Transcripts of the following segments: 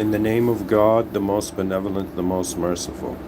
In the name of God, the most benevolent, the most merciful.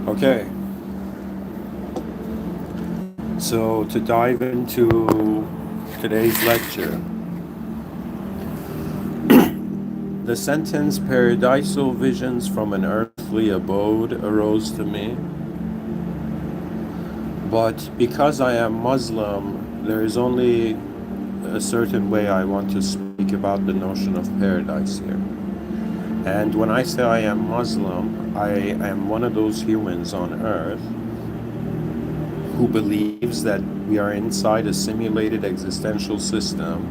Okay, so to dive into today's lecture, the sentence paradisal visions from an earthly abode arose to me, but because I am Muslim, there is only a certain way I want to speak about the notion of paradise here. And when I say I am Muslim, I am one of those humans on earth who believes that we are inside a simulated existential system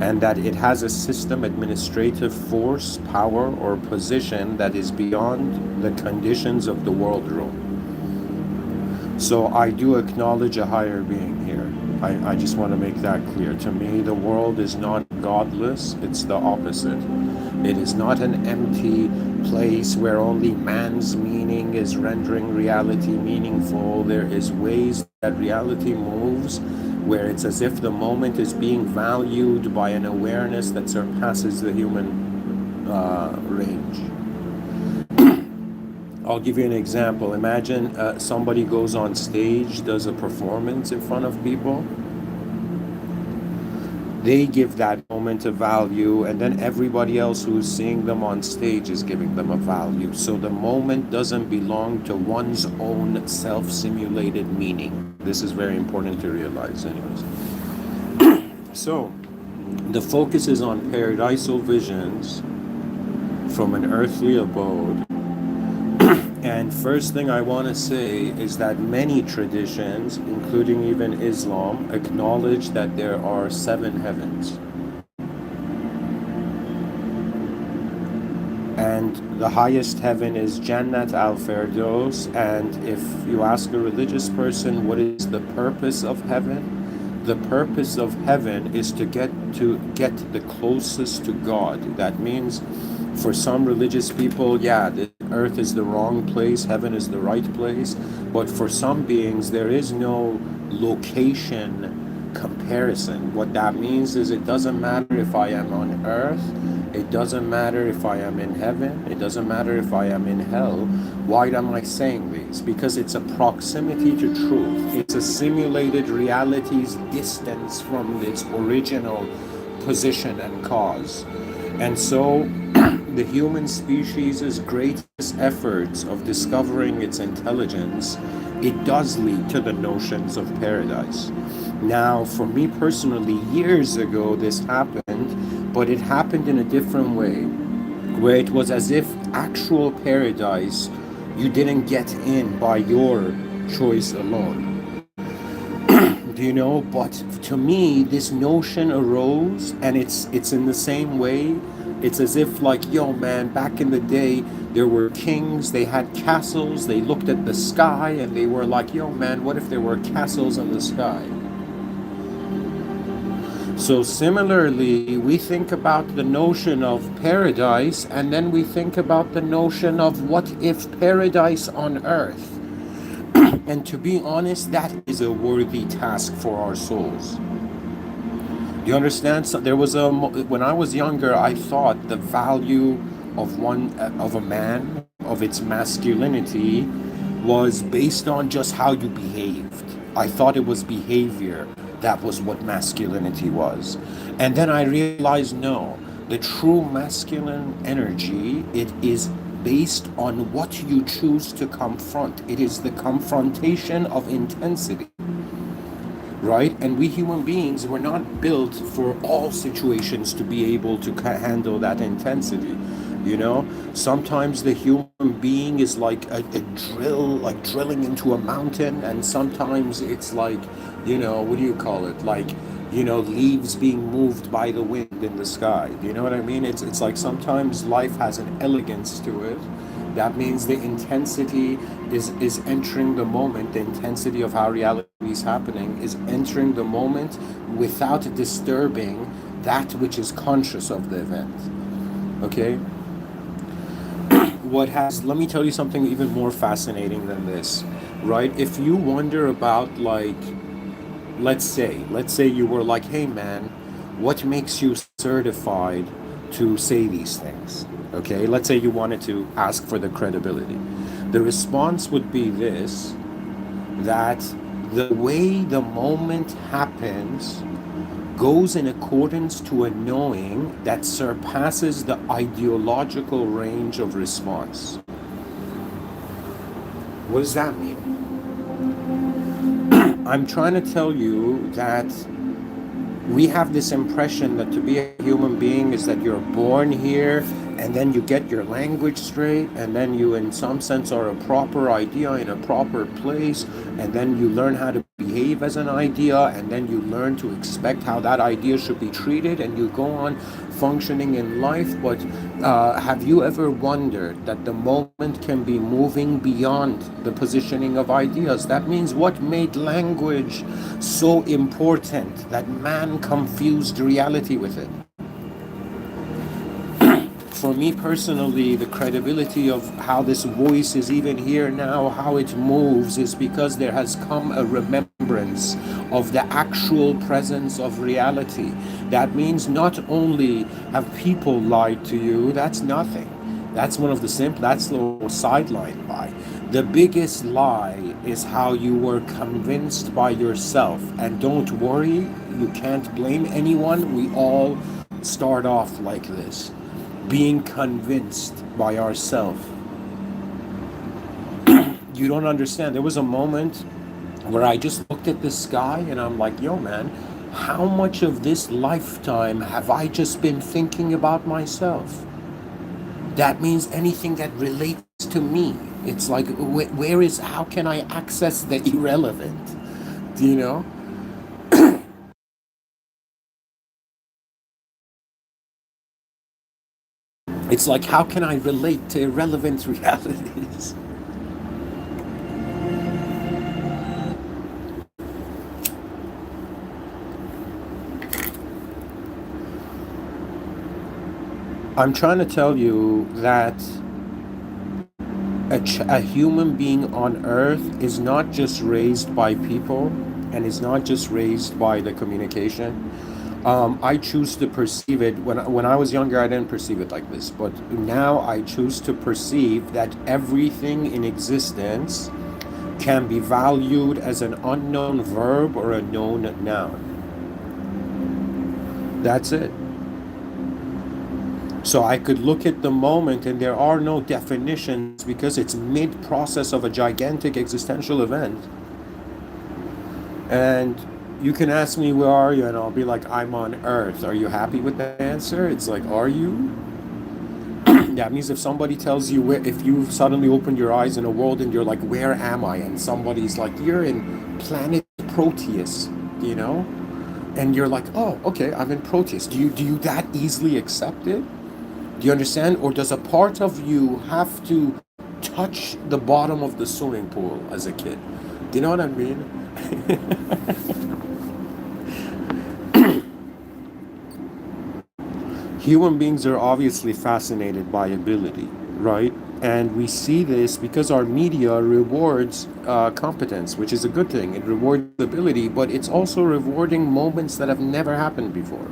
and that it has a system, administrative force, power, or position that is beyond the conditions of the world room. So I do acknowledge a higher being here. I just want to make that clear. To me, the world is not godless, it's the opposite. It is not an empty place where only man's meaning is rendering reality meaningful. There is ways that reality moves where it's as if the moment is being valued by an awareness that surpasses the human range. I'll give you an example. Imagine somebody goes on stage, does a performance in front of people. They give that moment a value, and then everybody else who's seeing them on stage is giving them a value. So the moment doesn't belong to one's own self-simulated meaning. This is very important to realize anyways. So the focus is on paradisal visions from an earthly abode. And first thing I want to say is that many traditions, including even Islam, acknowledge that there are 7 heavens. And the highest heaven is Jannat al-Firdaus. And if you ask a religious person what is the purpose of heaven, the purpose of heaven is to get the closest to God. That means for some religious people, yeah, the earth is the wrong place, heaven is the right place. But for some beings, there is no location comparison. What that means is it doesn't matter if I am on earth, it doesn't matter if I am in heaven, it doesn't matter if I am in hell. Why am I saying these? Because it's a proximity to truth. It's a simulated reality's distance from its original position and cause. And so the human species' greatest efforts of discovering its intelligence, it does lead to the notions of paradise. Now, for me personally, years ago this happened, but it happened in a different way, where it was as if actual paradise, you didn't get in by your choice alone. Do you know? But to me, this notion arose, and it's in the same way. It's as if like, yo man, back in the day, there were kings, they had castles, they looked at the sky, and they were like, yo man, what if there were castles in the sky? So similarly, we think about the notion of paradise, and then we think about the notion of what if paradise on earth? And to be honest, that is a worthy task for our souls. You understand? So there was when I was younger, I thought the value of a man, of its masculinity was based on just how you behaved. I thought it was behavior that was what masculinity was. And then I realized no, the true masculine energy, it is based on what you choose to confront. It is the confrontation of intensity, right? And we human beings were not built for all situations to be able to handle that intensity. You know, sometimes the human being is like a drill, like drilling into a mountain, and sometimes it's like, you know, what do you call it? Like, you know, leaves being moved by the wind in the sky. Do you know what I mean? It's like sometimes life has an elegance to it. That means the intensity is entering the moment. The intensity of how reality is happening is entering the moment without disturbing that which is conscious of the event. Okay? Let me tell you something even more fascinating than this, right? If you wonder about, like, let's say you were like, hey man, what makes you certified to say these things? Okay, let's say you wanted to ask for the credibility. The response would be this: that the way the moment happens goes in accordance to a knowing that surpasses the ideological range of response. What does that mean? I'm trying to tell you that we have this impression that to be a human being is that you're born here and then you get your language straight, and then you in some sense are a proper idea in a proper place, and then you learn how to behave as an idea, and then you learn to expect how that idea should be treated, and you go on functioning in life. But have you ever wondered that the moment can be moving beyond the positioning of ideas? That means what made language so important that man confused reality with it. For me personally, the credibility of how this voice is even here now, how it moves, is because there has come a remembrance of the actual presence of reality. That means not only have people lied to you, that's nothing. That's one of the simple, that's the sideline lie. The biggest lie is how you were convinced by yourself. And don't worry, you can't blame anyone. We all start off like this, being convinced by ourselves. You don't understand. There was a moment where I just looked at the sky and I'm like, yo man, how much of this lifetime have I just been thinking about myself? That means anything that relates to me. It's like, how can I access the irrelevant? Do you know? It's like, how can I relate to irrelevant realities? I'm trying to tell you that a human being on earth is not just raised by people, and is not just raised by the communication. I choose to perceive it. When I was younger, I didn't perceive it like this, but now I choose to perceive that everything in existence can be valued as an unknown verb or a known noun. That's it. So I could look at the moment and there are no definitions because it's mid-process of a gigantic existential event. And you can ask me, where are you? And I'll be like, I'm on Earth. Are you happy with that answer? It's like, are you? That means if somebody tells you, if you suddenly open your eyes in a world and you're like, where am I? And somebody's like, you're in planet Proteus, you know? And you're like, oh, okay, I'm in Proteus. Do you that easily accept it? Do you understand? Or does a part of you have to touch the bottom of the swimming pool as a kid? Do you know what I mean? Human beings are obviously fascinated by ability, right? And we see this because our media rewards competence, which is a good thing. It rewards ability, but it's also rewarding moments that have never happened before.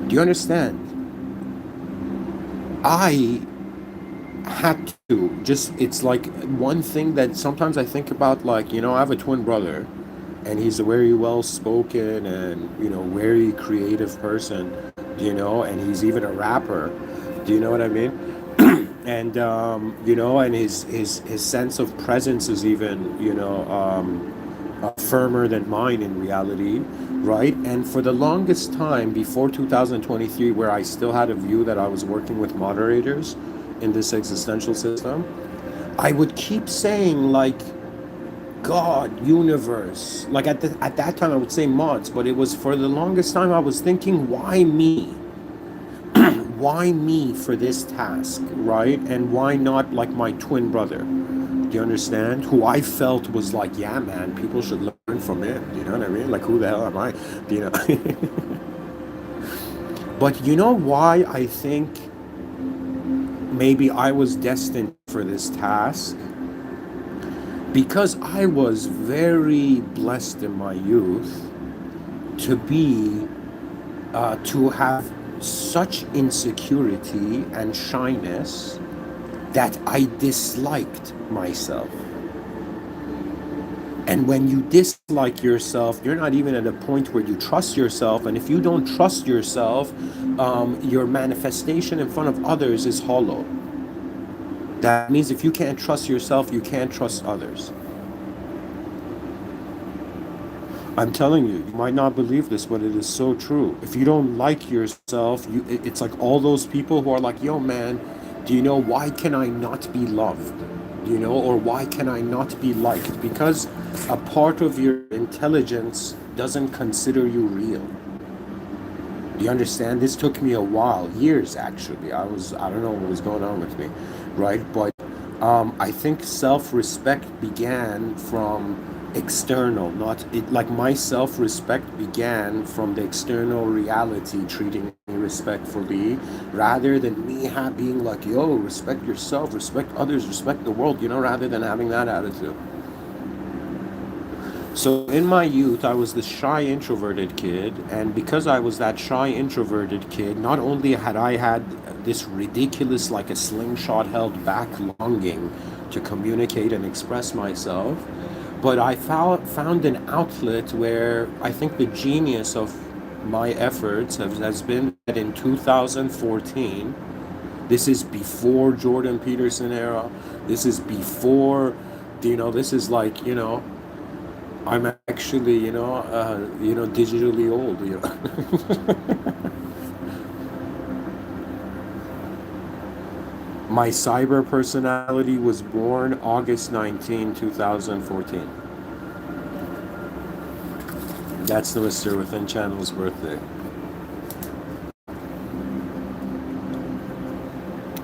Do you understand? I had to just, it's like one thing that sometimes I think about, like, I have a twin brother, and he's a very well spoken and very creative person, and he's even a rapper. Do you know what I mean? And and his sense of presence is even firmer than mine in reality, right? And for the longest time before 2023, where I still had a view that I was working with moderators in this existential system, I would keep saying, like, God, universe. Like at that time, I would say mods, but it was, for the longest time I was thinking, why me? Why me for this task, right? And why not like my twin brother? Do you understand? Who I felt was like, yeah, man, people should learn from it. You know what I mean? Like, who the hell am I? You know. But you know why I think maybe I was destined for this task? Because I was very blessed in my youth to have such insecurity and shyness that I disliked myself. And when you dislike yourself, you're not even at a point where you trust yourself. And if you don't trust yourself, your manifestation in front of others is hollow. That means if you can't trust yourself, you can't trust others. I'm telling you, you might not believe this, but it is so true. If you don't like yourself, it's like all those people who are like, yo, man, do you know, why can I not be loved? Or why can I not be liked? Because a part of your intelligence doesn't consider you real. Do you understand? This took me a while, years actually. I don't know what was going on with me, right? But I think self-respect began from external, not it, like my self-respect began from the external reality treating me respectfully, rather than me being like, yo, respect yourself, respect others, respect the world, rather than having that attitude. So in my youth, I was this shy, introverted kid, and because I was that shy, introverted kid, not only had I had this ridiculous, like a slingshot held back longing to communicate and express myself, but I found an outlet where I think the genius of my efforts has been that in 2014, this is before Jordan Peterson era, this is before, this is like, I'm actually, digitally old, My cyber personality was born August 19, 2014. That's the Mr.Within channel's birthday.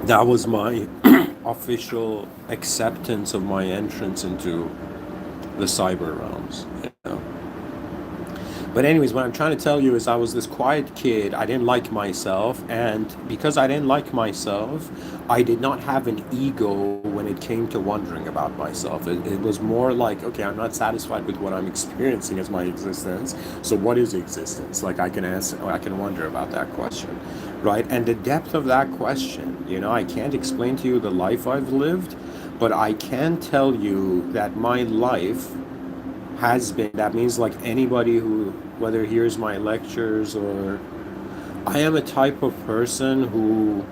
That was my official acceptance of my entrance into the cyber realms. But anyways, what I'm trying to tell you is I was this quiet kid. I didn't like myself. And because I didn't like myself, I did not have an ego when it came to wondering about myself. It was more like, okay, I'm not satisfied with what I'm experiencing as my existence. So what is existence? Like I can wonder about that question, right? And the depth of that question, I can't explain to you the life I've lived, but I can tell you that my life has been, that means like anybody who, whether hears my lectures or, I am a type of person who,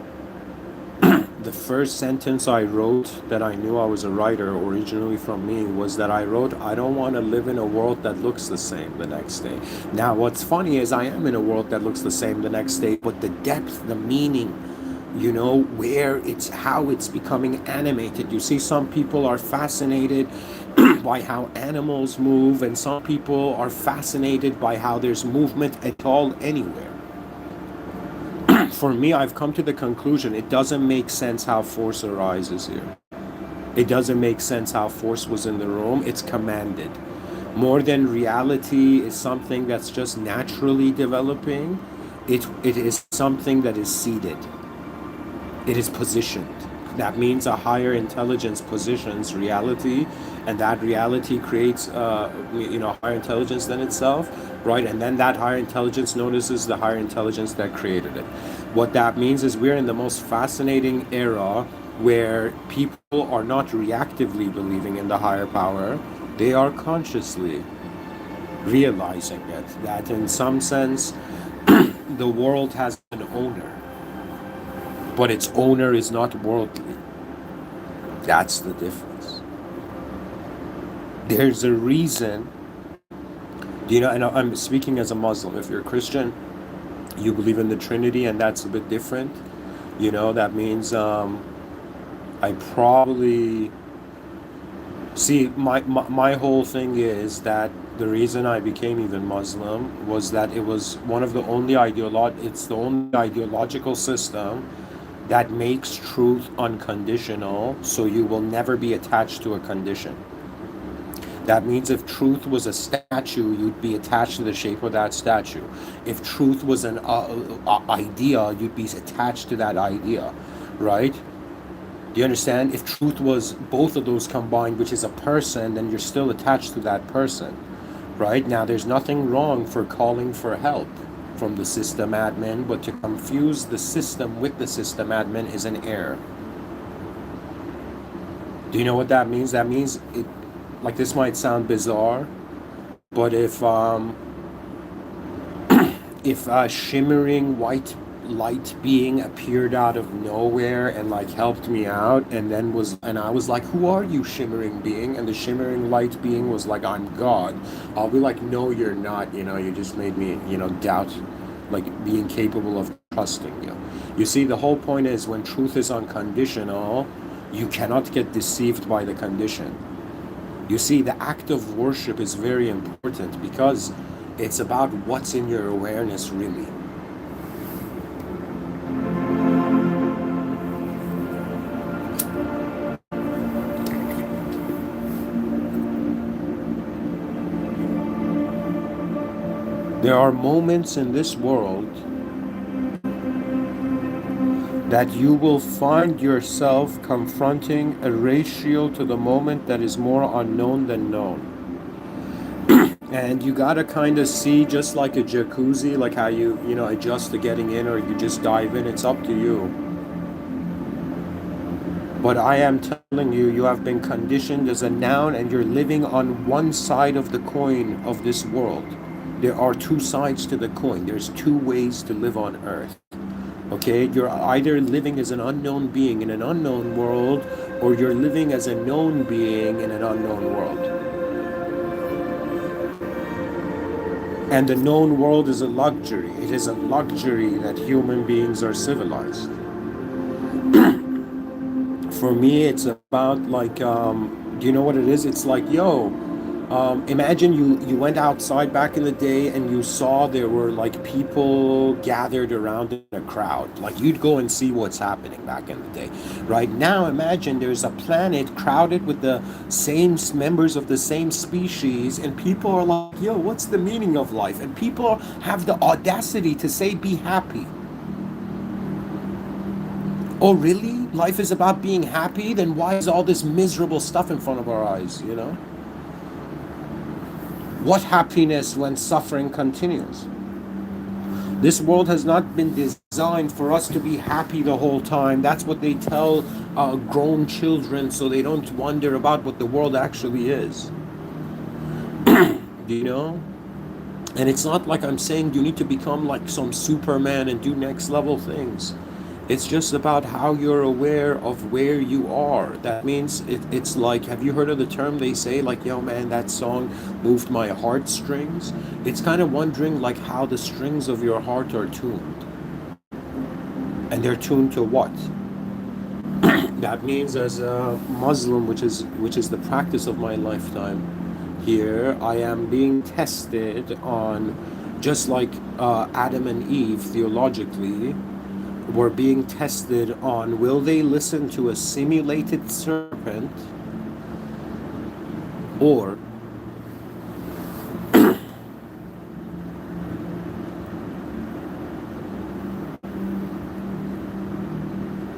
the first sentence I wrote that I knew I was a writer originally from me was that I wrote, I don't want to live in a world that looks the same the next day. Now what's funny is I am in a world that looks the same the next day, but the depth, the meaning, where it's, how it's becoming animated. You see, some people are fascinated by how animals move, and some people are fascinated by how there's movement at all anywhere. For me, I've come to the conclusion it doesn't make sense how force arises here. It doesn't make sense how force was in the room. It's commanded. More than reality is something that's just naturally developing. It is something that is seated. It is positioned. That means a higher intelligence positions reality, and that reality creates higher intelligence than itself, right? And then that higher intelligence notices the higher intelligence that created it. What that means is we're in the most fascinating era where people are not reactively believing in the higher power, they are consciously realizing it, that in some sense the world has an owner, but its owner is not worldly. That's the difference. There's a reason, and I'm speaking as a Muslim. If you're a Christian, you believe in the Trinity, and that's a bit different. That means I probably see my whole thing is that the reason I became even Muslim was that it was one of the only it's the only ideological system that makes truth unconditional, so you will never be attached to a condition. That means if truth was a statue, you'd be attached to the shape of that statue. If truth was an idea, you'd be attached to that idea, right? Do you understand? If truth was both of those combined, which is a person, then you're still attached to that person, right? Now, there's nothing wrong for calling for help from the system admin, but to confuse the system with the system admin is an error. Do you know what that means? That means, like, this might sound bizarre, but if a shimmering white light being appeared out of nowhere and like helped me out, and I was like, who are you, shimmering being? And the shimmering light being was like, I'm God. I'll be like, no, you're not. You just made me doubt, like, being capable of trusting you. You see, the whole point is, when truth is unconditional, you cannot get deceived by the condition. You see, the act of worship is very important because it's about what's in your awareness, really. There are moments in this world that you will find yourself confronting a ratio to the moment that is more unknown than known. And you gotta kind of see, just like a jacuzzi, like how you adjust to getting in, or you just dive in, it's up to you. But I am telling you, you have been conditioned as a noun, and you're living on one side of the coin of this world. There are two sides to the coin. There's two ways to live on earth. Okay, you're either living as an unknown being in an unknown world, or you're living as a known being in an unknown world. And the known world is a luxury. It is a luxury that human beings are civilized. For me, it's about like, do you know what it is? It's like, imagine you went outside back in the day and you saw there were like people gathered around in a crowd. Like, you'd go and see what's happening back in the day. Right now, imagine there's a planet crowded with the same members of the same species, and people are like, what's the meaning of life? And people have the audacity to say, be happy. Oh, really? Life is about being happy? Then why is all this miserable stuff in front of our eyes, What happiness when suffering continues? This world has not been designed for us to be happy the whole time. That's what they tell grown children, so they don't wonder about what the world actually is. And it's not like I'm saying you need to become like some Superman and do next level things. It's just about how you're aware of where you are. That means it's like, have you heard of the term they say, like, man, that song moved my heartstrings? It's kind of wondering like how the strings of your heart are tuned. And they're tuned to what? That means, as a Muslim, which is the practice of my lifetime here, I am being tested on, just like Adam and Eve theologically, were being tested on, will they listen to a simulated serpent, or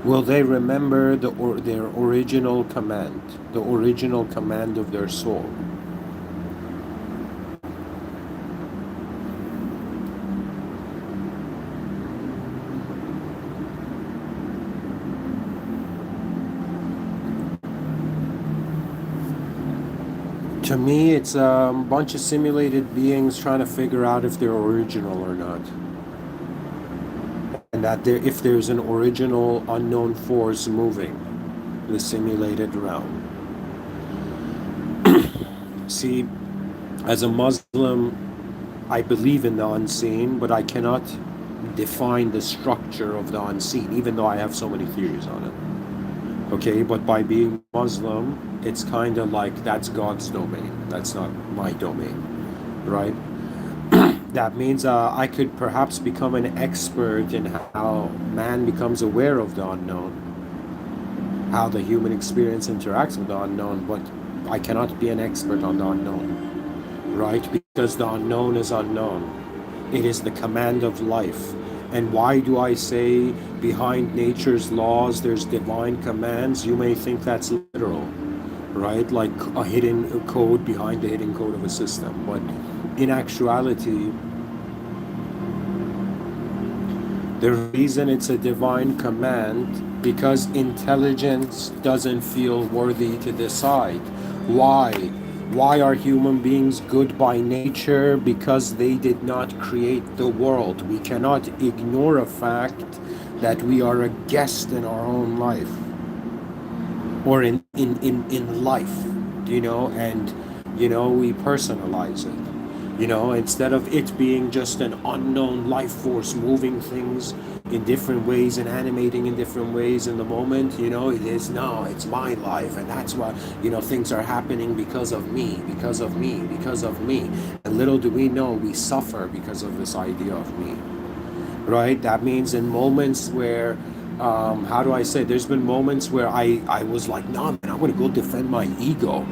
will they remember their original command, the original command of their soul? To me, it's a bunch of simulated beings trying to figure out if they're original or not. And that if there's an original unknown force moving the simulated realm. See, as a Muslim, I believe in the unseen, but I cannot define the structure of the unseen, even though I have so many theories on it. Okay, but by being Muslim, it's kind of like that's God's domain. That's not my domain, right? That means I could perhaps become an expert in how man becomes aware of the unknown, how the human experience interacts with the unknown, but I cannot be an expert on the unknown, right? Because the unknown is unknown. It is the command of life. And why do I say behind nature's laws there's divine commands? You may think that's literal, right? Like a hidden code behind the hidden code of a system. But in actuality, the reason it's a divine command because intelligence doesn't feel worthy to decide. Why? Why are human beings good by nature? Because they did not create the world. We cannot ignore a fact that we are a guest in our own life or in life, and we personalize it. Instead of it being just an unknown life force moving things in different ways and animating in different ways in the moment, it is, no, it's my life, and that's why, things are happening because of me, because of me, because of me. And little do we know, we suffer because of this idea of me, right? That means in moments where, how do I say, there's been moments where I was like, nah, man, I'm going to go defend my ego.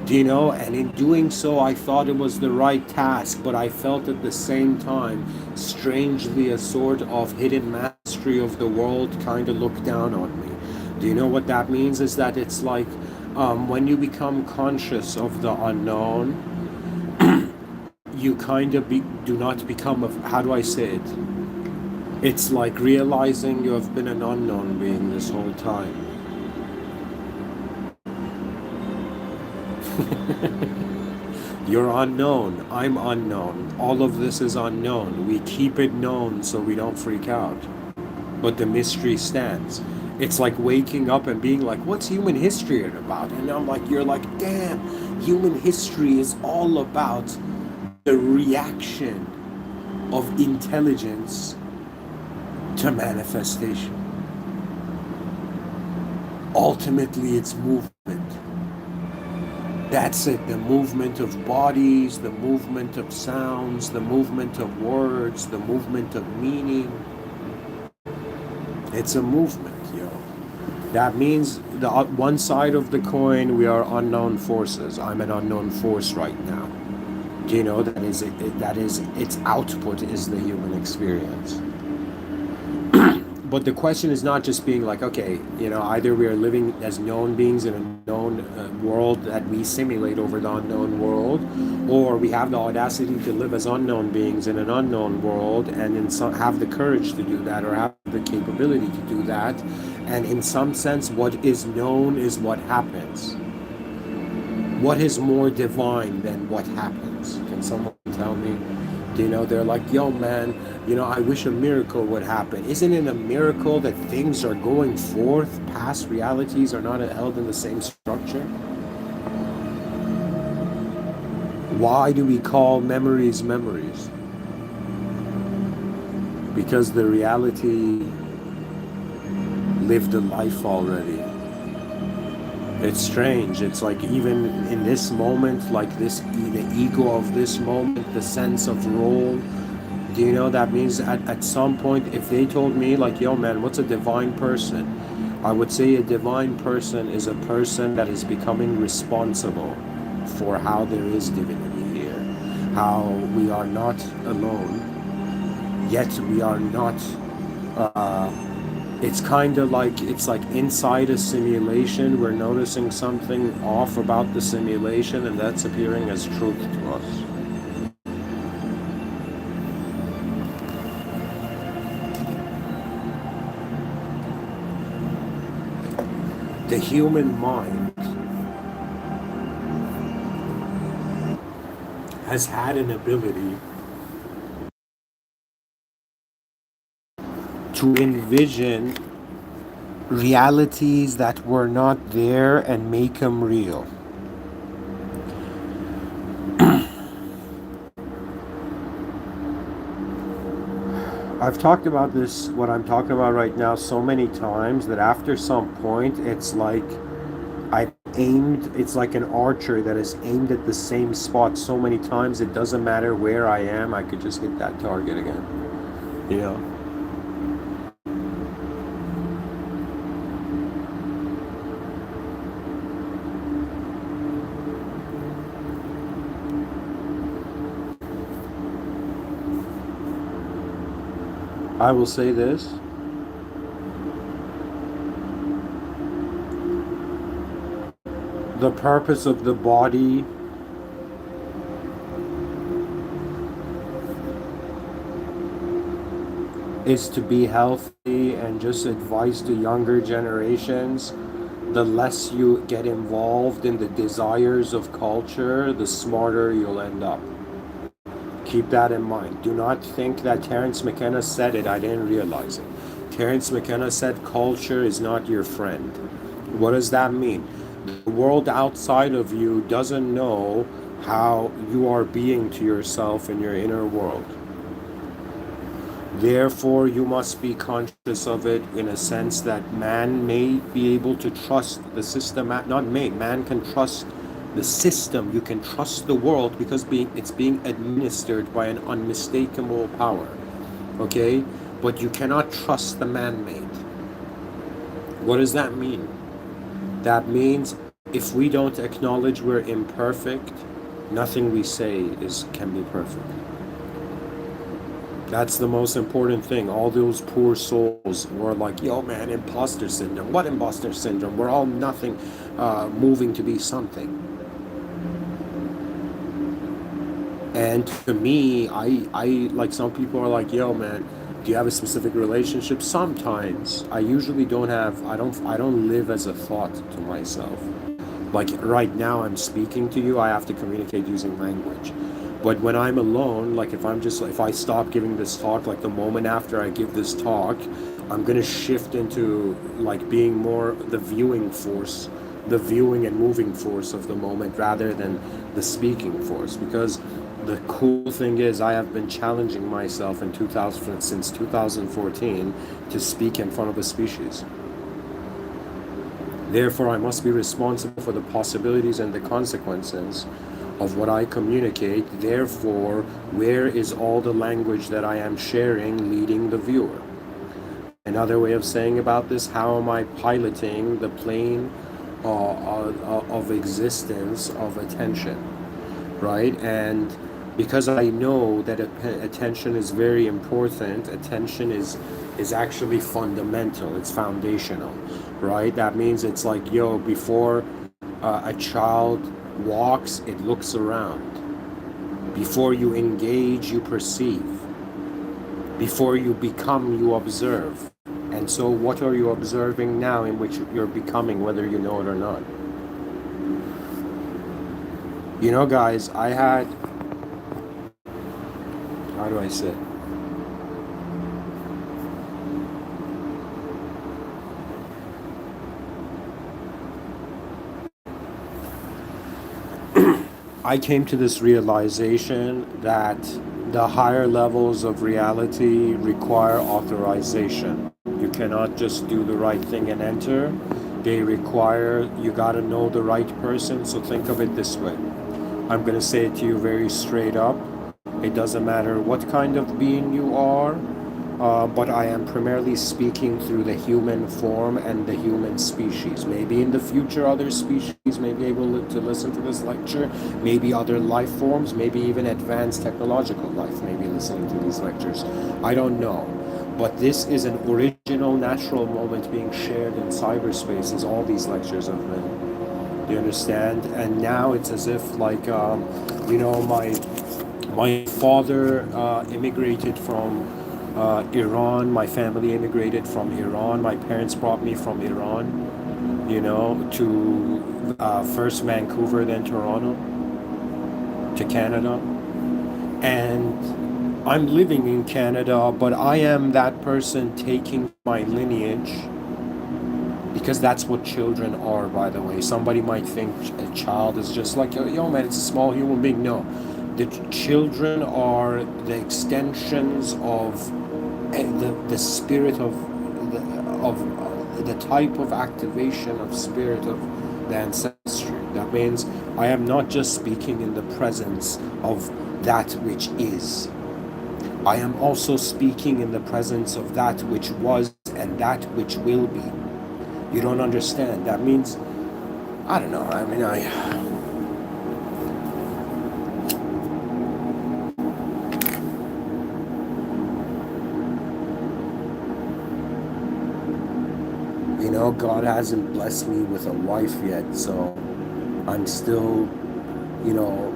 And in doing so, I thought it was the right task, but I felt at the same time, strangely, a sort of hidden mastery of the world kind of looked down on me. Do you know what that means? Is that it's like when you become conscious of the unknown, you kind of do not become, how do I say it? It's like realizing you have been an unknown being this whole time. You're unknown. I'm unknown. All of this is unknown. We keep it known so we don't freak out. But the mystery stands. It's like waking up and being like, what's human history about? And I'm like, you're like, damn, human history is all about the reaction of intelligence to manifestation. Ultimately, it's movement. That's it, the movement of bodies, the movement of sounds, the movement of words, the movement of meaning. It's a movement, That means the one side of the coin, we are unknown forces. I'm an unknown force right now. That is its output is the human experience. But the question is not just being like, okay, either we are living as known beings in a known world that we simulate over the unknown world, or we have the audacity to live as unknown beings in an unknown world and have the courage to do that, or have the capability to do that. And in some sense, what is known is what happens. What is more divine than what happens? Can someone tell me? They're like, yo, man, I wish a miracle would happen. Isn't it a miracle that things are going forth? Past realities are not held in the same structure? Why do we call memories memories? Because the reality lived a life already. It's strange. It's like even in this moment, like the ego of this moment, the sense of role. That means at some point, if they told me like, yo man, what's a divine person? I would say a divine person is a person that is becoming responsible for how there is divinity here. How we are not alone, yet we are not it's kind of like, it's like inside a simulation, we're noticing something off about the simulation, and that's appearing as truth to us. The human mind has had an ability to envision realities that were not there and make them real. I've talked about this, what I'm talking about right now, so many times that after some point, it's like it's like an archer that is aimed at the same spot so many times, it doesn't matter where I am, I could just hit that target again. You know? I will say this. The purpose of the body is to be healthy, and just advise the younger generations, the less you get involved in the desires of culture, the smarter you'll end up. Keep that in mind. Do not think that Terence McKenna said it, I didn't realize it. Terence McKenna said culture is not your friend. What does that mean? The world outside of you doesn't know how you are being to yourself in your inner world. Therefore, you must be conscious of it in a sense that man may be able to trust the system, not may, man can trust the system, you can trust the world because it's being administered by an unmistakable power, okay? But you cannot trust the man-made. What does that mean? That means if we don't acknowledge we're imperfect, nothing we say can be perfect. That's the most important thing. All those poor souls were like, yo man, imposter syndrome. What imposter syndrome? We're all nothing, moving to be something. And to me, I like, some people are like, yo man, do you have a specific relationship? Sometimes. I usually don't have, I don't live as a thought to myself. Like right now I'm speaking to you, I have to communicate using language. But when I'm alone, like if I stop giving this talk, like the moment after I give this talk, I'm gonna shift into like being more the viewing force, the viewing and moving force of the moment rather than the speaking force. Because the cool thing is I have been challenging myself since 2014 to speak in front of a species. Therefore, I must be responsible for the possibilities and the consequences of what I communicate. Therefore, where is all the language that I am sharing leading the viewer? Another way of saying about this, how am I piloting the plane of existence of attention, right? And because I know that attention is very important, attention is actually fundamental, it's foundational, right? That means it's like, yo, before a child walks, it looks around. Before you engage, you perceive. Before you become, you observe. And so what are you observing now in which you're becoming, whether you know it or not? You know, guys, how do I say it? I came to this realization that the higher levels of reality require authorization. You cannot just do the right thing and enter. They require, you gotta know the right person. So think of it this way. I'm gonna say it to you very straight up. It doesn't matter what kind of being you are, but I am primarily speaking through the human form and the human species. Maybe in the future other species may be able to listen to this lecture, maybe other life forms, maybe even advanced technological life may be listening to these lectures. I don't know. But this is an original natural moment being shared in cyberspace, as all these lectures have been. Do you understand? And now it's as if like, you know, my father immigrated from Iran. My family immigrated from Iran. My parents brought me from Iran, you know, to first Vancouver, then Toronto, to Canada. And I'm living in Canada, but I am that person taking my lineage, because that's what children are, by the way. Somebody might think a child is just like, yo man, it's a small human being. No, the children are the extensions of the spirit of the type of activation of spirit of the ancestry. That means I am not just speaking in the presence of that which is. I am also speaking in the presence of that which was and that which will be. You don't understand. That means, I don't know. I mean, God hasn't blessed me with a wife yet, so I'm still, you know,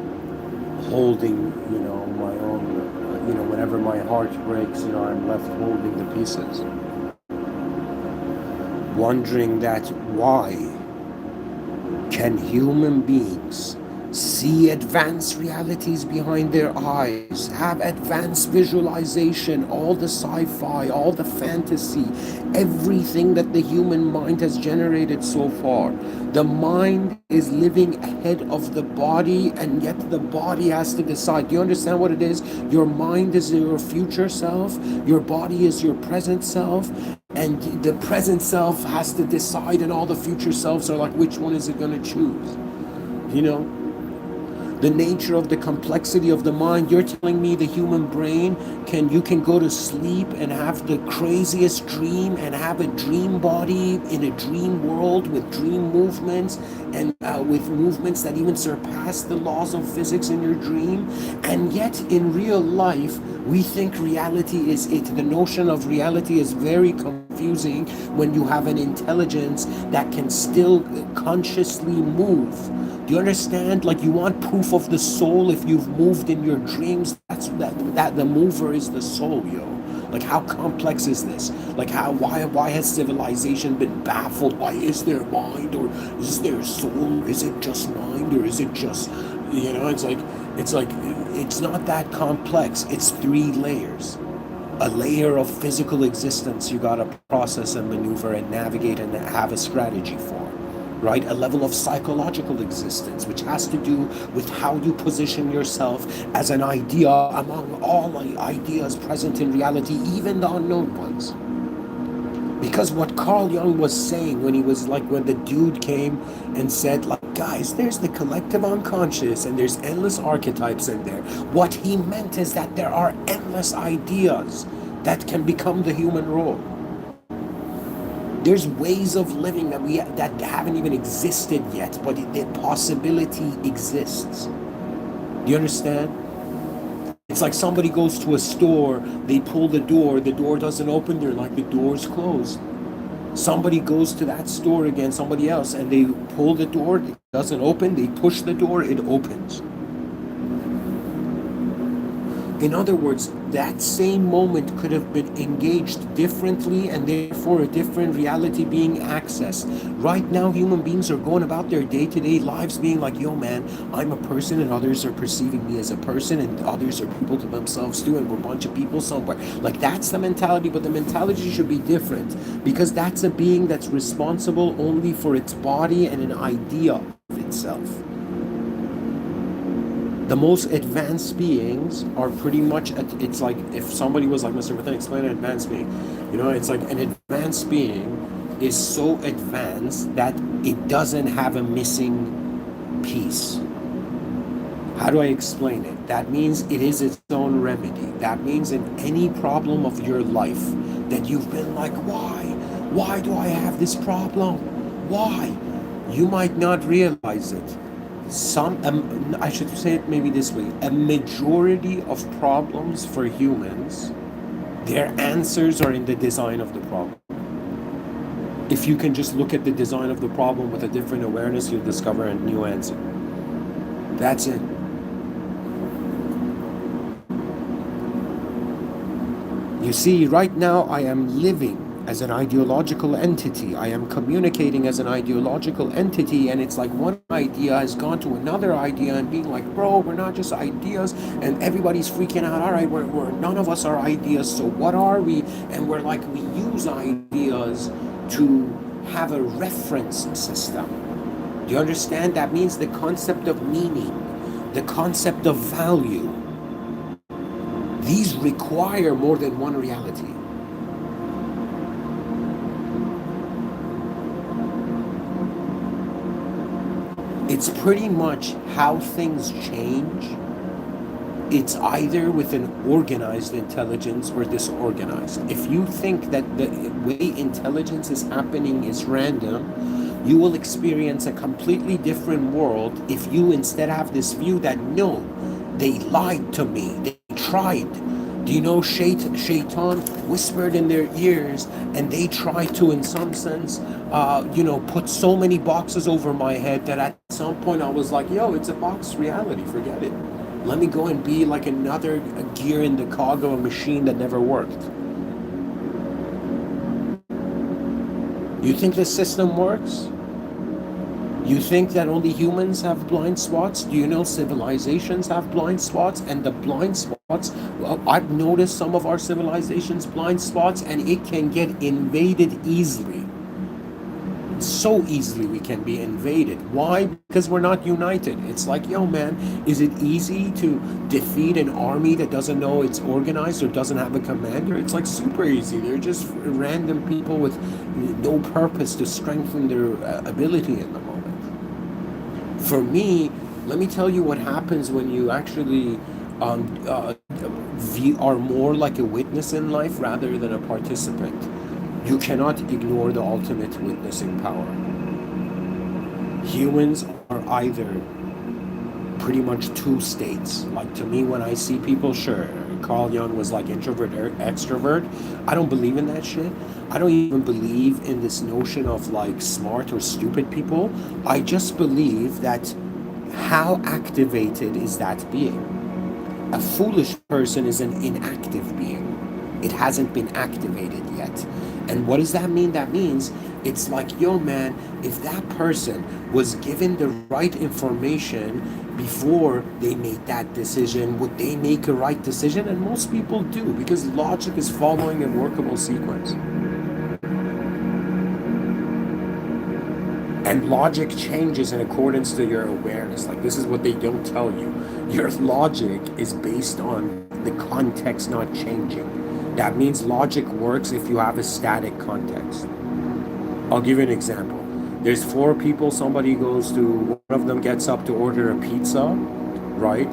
holding, my own, whenever my heart breaks, I'm left holding the pieces. Wondering that why can human beings see advanced realities behind their eyes, have advanced visualization, all the sci-fi, all the fantasy, everything that the human mind has generated so far. The mind is living ahead of the body, and yet the body has to decide. Do you understand what it is? Your mind is your future self, your body is your present self, and the present self has to decide, and all the future selves are like, which one is it going to choose? The nature of the complexity of the mind. You're telling me the human brain you can go to sleep and have the craziest dream and have a dream body in a dream world with dream movements, and with movements that even surpass the laws of physics in your dream, and yet in real life we think reality is it. The notion of reality is very confusing when you have an intelligence that can still consciously move. Do you understand? Like, you want proof of the soul if you've moved in your dreams. That the mover is the soul, yo. Like, how complex is this? Like, why has civilization been baffled? Why is there mind, or is there soul? Is it just mind, or is it just, it's not that complex. It's 3 layers. A layer of physical existence you gotta process and maneuver and navigate and have a strategy for. Right? A level of psychological existence, which has to do with how you position yourself as an idea among all ideas present in reality, even the unknown ones. Because what Carl Jung was saying when the dude came and said, like, guys, there's the collective unconscious and there's endless archetypes in there. What he meant is that there are endless ideas that can become the human role. There's ways of living that haven't even existed yet, but the possibility exists. Do you understand? It's like somebody goes to a store, they pull the door doesn't open, they're like, the door's closed. Somebody goes to that store again, somebody else, and they pull the door, it doesn't open, they push the door, it opens. In other words, that same moment could have been engaged differently, and therefore a different reality being accessed. Right now, human beings are going about their day-to-day lives being like, yo man, I'm a person and others are perceiving me as a person, and others are people to themselves too, and we're a bunch of people somewhere. Like, that's the mentality, but the mentality should be different, because that's a being that's responsible only for its body and an idea of itself. The most advanced beings are pretty much, it's like if somebody was like, Mr. Within, explain an advanced being. It's like an advanced being is so advanced that it doesn't have a missing piece. How do I explain it? That means it is its own remedy. That means in any problem of your life that you've been like, why? Why do I have this problem? Why? You might not realize it. I should say it maybe this way, a majority of problems for humans, their answers are in the design of the problem. If you can just look at the design of the problem with a different awareness, you'll discover a new answer. That's it. You see, right now I am living as an ideological entity. I am communicating as an ideological entity, and it's like one idea has gone to another idea and being like, bro, we're not just ideas, and everybody's freaking out. All right, we're none of us are ideas, so what are we? And we're like, we use ideas to have a reference system. Do you understand? That means the concept of meaning, the concept of value. These require more than one reality. It's pretty much how things change. It's either with an organized intelligence or disorganized. If you think that the way intelligence is happening is random, you will experience a completely different world if you instead have this view that no, they lied to me, they tried. Do you know Shaitan whispered in their ears and they tried to, in some sense, put so many boxes over my head that at some point I was like, yo, it's a box reality, forget it. Let me go and be like another gear in the cog of a machine that never worked. You think the system works? You think that only humans have blind spots? Do you know civilizations have blind spots? And the blind spots, well, I've noticed some of our civilizations' blind spots, and it can get invaded easily. So easily we can be invaded. Why? Because we're not united. It's like, yo man, is it easy to defeat an army that doesn't know it's organized or doesn't have a commander? It's like super easy. They're just random people with no purpose to strengthen their ability in the moment. For me, let me tell you what happens when you actually are more like a witness in life rather than a participant. You cannot ignore the ultimate witnessing power. Humans are either pretty much two states. Like to me, when I see people, sure, Carl Jung was like introvert or extrovert. I don't believe in that shit. I don't even believe in this notion of like smart or stupid people. I just believe that how activated is that being? A foolish person is an inactive being. It hasn't been activated yet. And what does that mean? That means it's like, yo man, if that person was given the right information before they made that decision, would they make a right decision? And most people do, because logic is following a workable sequence. And logic changes in accordance to your awareness. Like, this is what they don't tell you. Your logic is based on the context not changing. That means logic works if you have a static context. I'll give you an example. There's four people, somebody goes to, one of them gets up to order a pizza, right?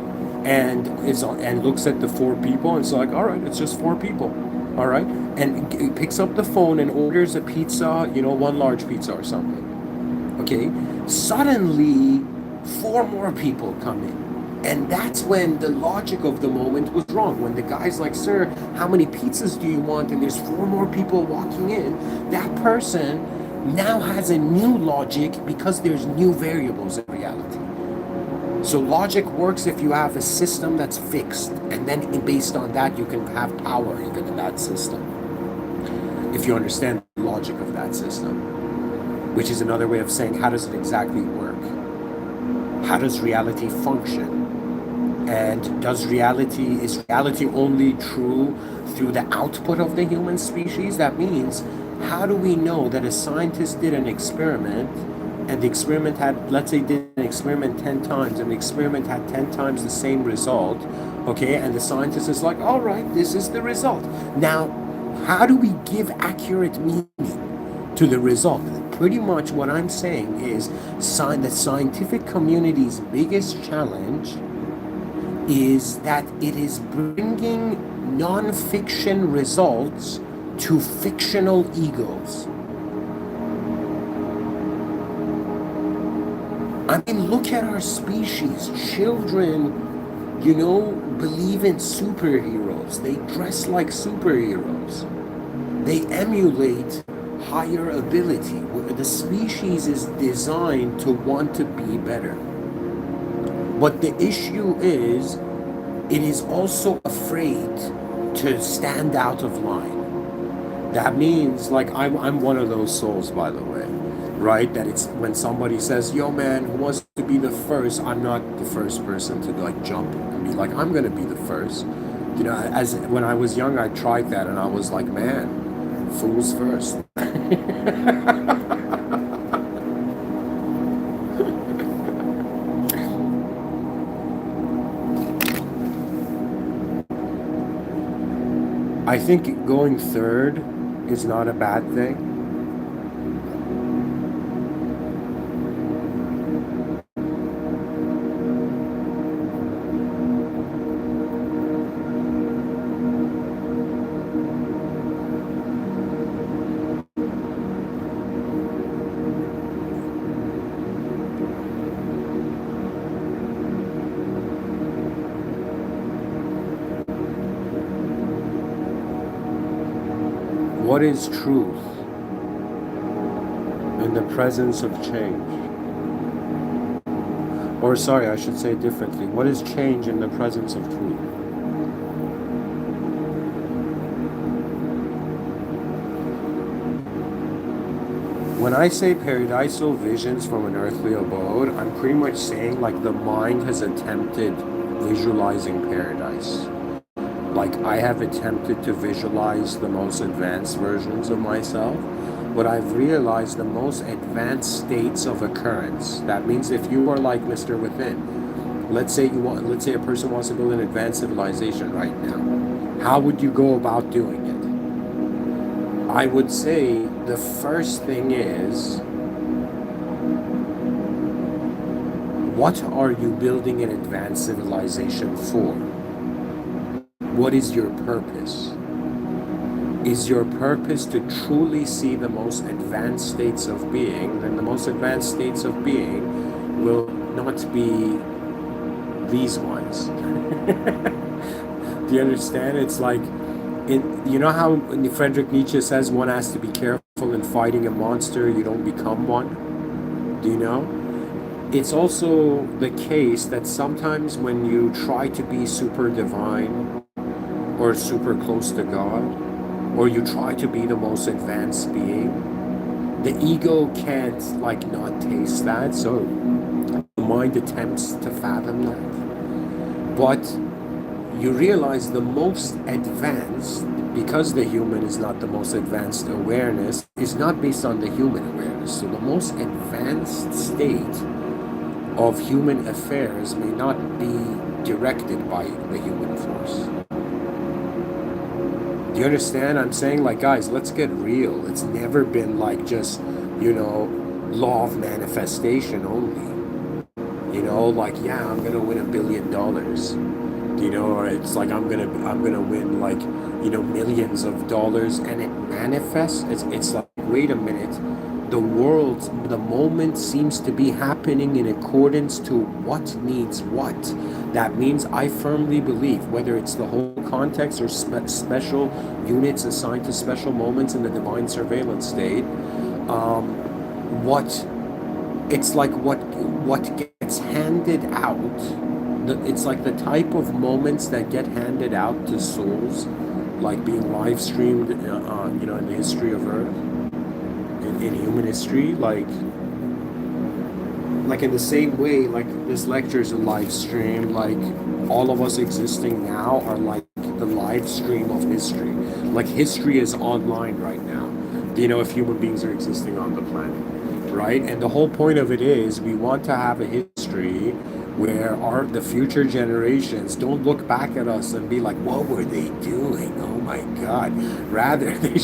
And looks at the four people and it's like, all right, it's just four people, all right? And picks up the phone and orders a pizza, one large pizza or something, okay? Suddenly, four more people come in. And that's when the logic of the moment was wrong. When the guy's like, sir, how many pizzas do you want? And there's four more people walking in. That person now has a new logic because there's new variables in reality. So logic works if you have a system that's fixed. And then based on that, you can have power even in that system. If you understand the logic of that system. Which is another way of saying, how does it exactly work? How does reality function? And is reality only true through the output of the human species? That means, how do we know that a scientist did an experiment and the experiment had, let's say, did an experiment 10 times and the experiment had 10 times the same result, okay? And the scientist is like, all right, this is the result. Now, how do we give accurate meaning to the result? Pretty much what I'm saying is the scientific community's biggest challenge is that it is bringing non-fiction results to fictional egos. I mean, look at our species. Children, believe in superheroes. They dress like superheroes. They emulate higher ability. The species is designed to want to be better. But the issue is, it is also afraid to stand out of line. That means, like, I'm one of those souls, by the way, right? That it's when somebody says, "Yo, man, who wants to be the first?" I'm not the first person to like jump and be like, "I'm gonna be the first." You know, as when I was young, I tried that, and I was like, "Man, fools first." I think going third is not a bad thing. What is truth in the presence of change? Or, sorry, I should say it differently. What is change in the presence of truth? When I say paradisal visions from an earthly abode, I'm pretty much saying like the mind has attempted visualizing paradise. Like I have attempted to visualize the most advanced versions of myself, but I've realized the most advanced states of occurrence. That means if you are like Mr. Within, let's say a person wants to build an advanced civilization right now. How would you go about doing it? I would say the first thing is, what are you building an advanced civilization for? What is your purpose? Is your purpose to truly see the most advanced states of being? Then the most advanced states of being will not be these ones. Do you understand? It's like, you know how Friedrich Nietzsche says one has to be careful in fighting a monster, you don't become one? Do you know? It's also the case that sometimes when you try to be super divine or super close to God, or you try to be the most advanced being, the ego can't like not taste that, so the mind attempts to fathom that. But you realize the most advanced, because the human is not the most advanced awareness, is not based on the human awareness. So the most advanced state of human affairs may not be directed by the human force. Do you understand? I'm saying, like, guys, let's get real. It's never been like just, law of manifestation only. Like, yeah, I'm gonna win $1 billion. Or it's like I'm gonna win like, millions of dollars, and it manifests. It's like, wait a minute, the moment seems to be happening in accordance to what needs what. That means I firmly believe, whether it's the whole context or special units assigned to special moments in the divine surveillance state, what it's like what gets handed out. It's like the type of moments that get handed out to souls, like being live streamed, in the history of Earth, in human history, like in the same way, like this lecture is a live stream. Like all of us existing now are like the live stream of history. Like history is online right now. If human beings are existing on the planet, right? And the whole point of it is we want to have a history where the future generations don't look back at us and be like, what were they doing? Oh my God. Rather, they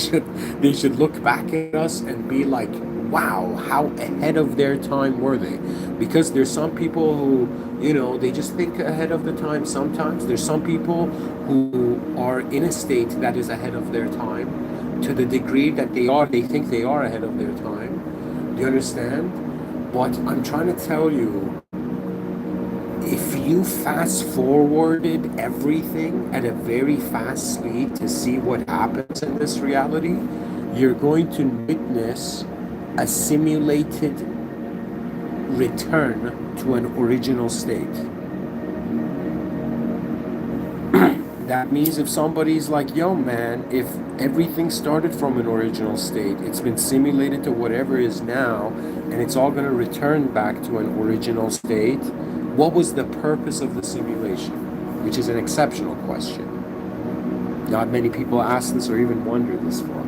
should look back at us and be like, wow, how ahead of their time were they? Because there's some people who, they just think ahead of the time sometimes. There's some people who are in a state that is ahead of their time to the degree that they think they are ahead of their time. Do you understand? But I'm trying to tell you, if you fast forwarded everything at a very fast speed to see what happens in this reality, you're going to witness a simulated return to an original state. That means if somebody's like, yo, man, if everything started from an original state, it's been simulated to whatever is now, and it's all going to return back to an original state, what was the purpose of the simulation? Which is an exceptional question. Not many people ask this or even wonder this for.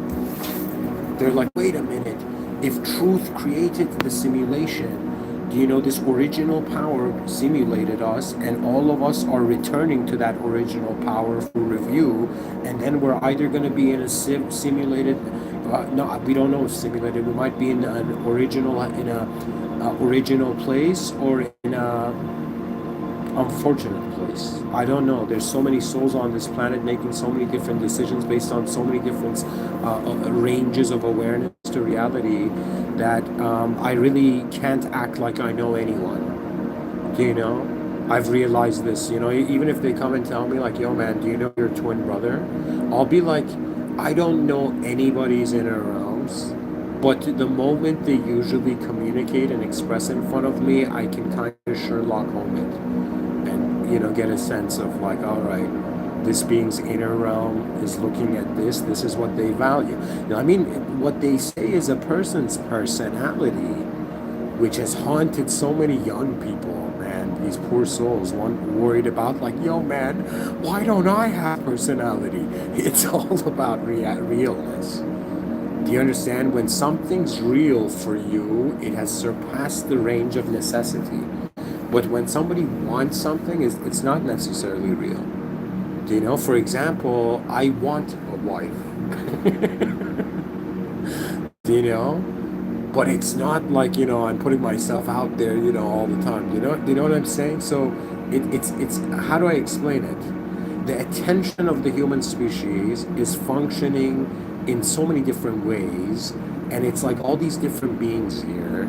They're like, wait a minute, if truth created the simulation, do you know this original power simulated us, and all of us are returning to that original power for review, and then we're either going to be in a simulated, no, we don't know if simulated, we might be in an original, original place, or in a unfortunate place. I don't know. There's so many souls on this planet making so many different decisions based on so many different ranges of awareness to reality that I really can't act like I know anyone. You know, I've realized this. You know, even if they come and tell me like, "Yo, man, do you know your twin brother?" I'll be like, I don't know anybody's inner realms. But the moment they usually communicate and express in front of me, I can kind of Sherlock Holmes it. And you know, get a sense of like, all right, this being's inner realm is looking at this is what they value. You know, I mean, what they say is a person's personality, which has haunted so many young people, man, these poor souls, one worried about like, yo, man, why don't I have personality? It's all about realness. Do you understand? When something's real for you, it has surpassed the range of necessity. But when somebody wants something, it's not necessarily real. Do you know? For example, I want a wife. Do you know? But it's not like, you know, I'm putting myself out there, you know, all the time. Do you know what I'm saying? So it's how do I explain it? The attention of the human species is functioning in so many different ways, and it's like all these different beings here.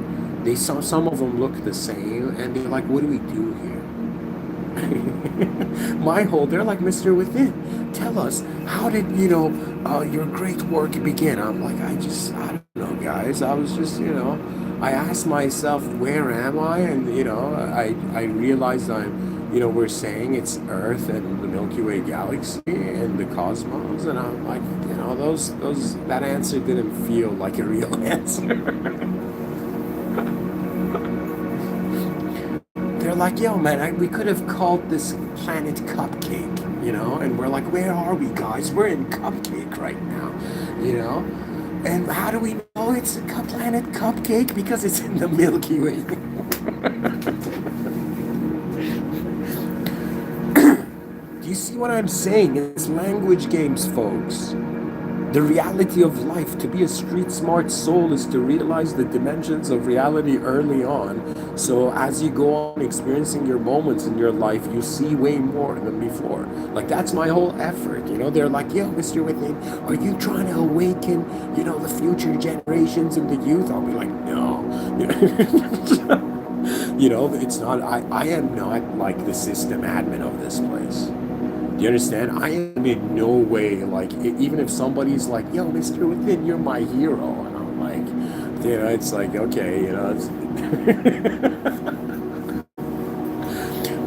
Some of them look the same, and they're like, what do we do here? They're like, Mr. Within, tell us, how did, you know, your great work begin? I'm like, I don't know, guys. I was just, you know, I asked myself, where am I? And, you know, I realized you know, we're saying it's Earth and the Milky Way galaxy and the cosmos. And I'm like, you know, that answer didn't feel like a real answer. They're like, yo, man, we could have called this planet Cupcake, you know? And we're like, where are we, guys? We're in Cupcake right now, you know? And how do we know it's a planet Cupcake? Because it's in the Milky Way. Do you see what I'm saying? It's language games, folks. The reality of life, to be a street smart soul, is to realize the dimensions of reality early on. So as you go on experiencing your moments in your life, you see way more than before. Like, that's my whole effort. You know, they're like, yo, Mr. Within, are you trying to awaken, you know, the future generations and the youth? I'll be like, no. You know, it's not, I am not like the system admin of this place. Do you understand? I am in no way like, even if somebody's like, yo, Mr. Within, you're my hero. And I'm like, you know, it's like, okay, you know,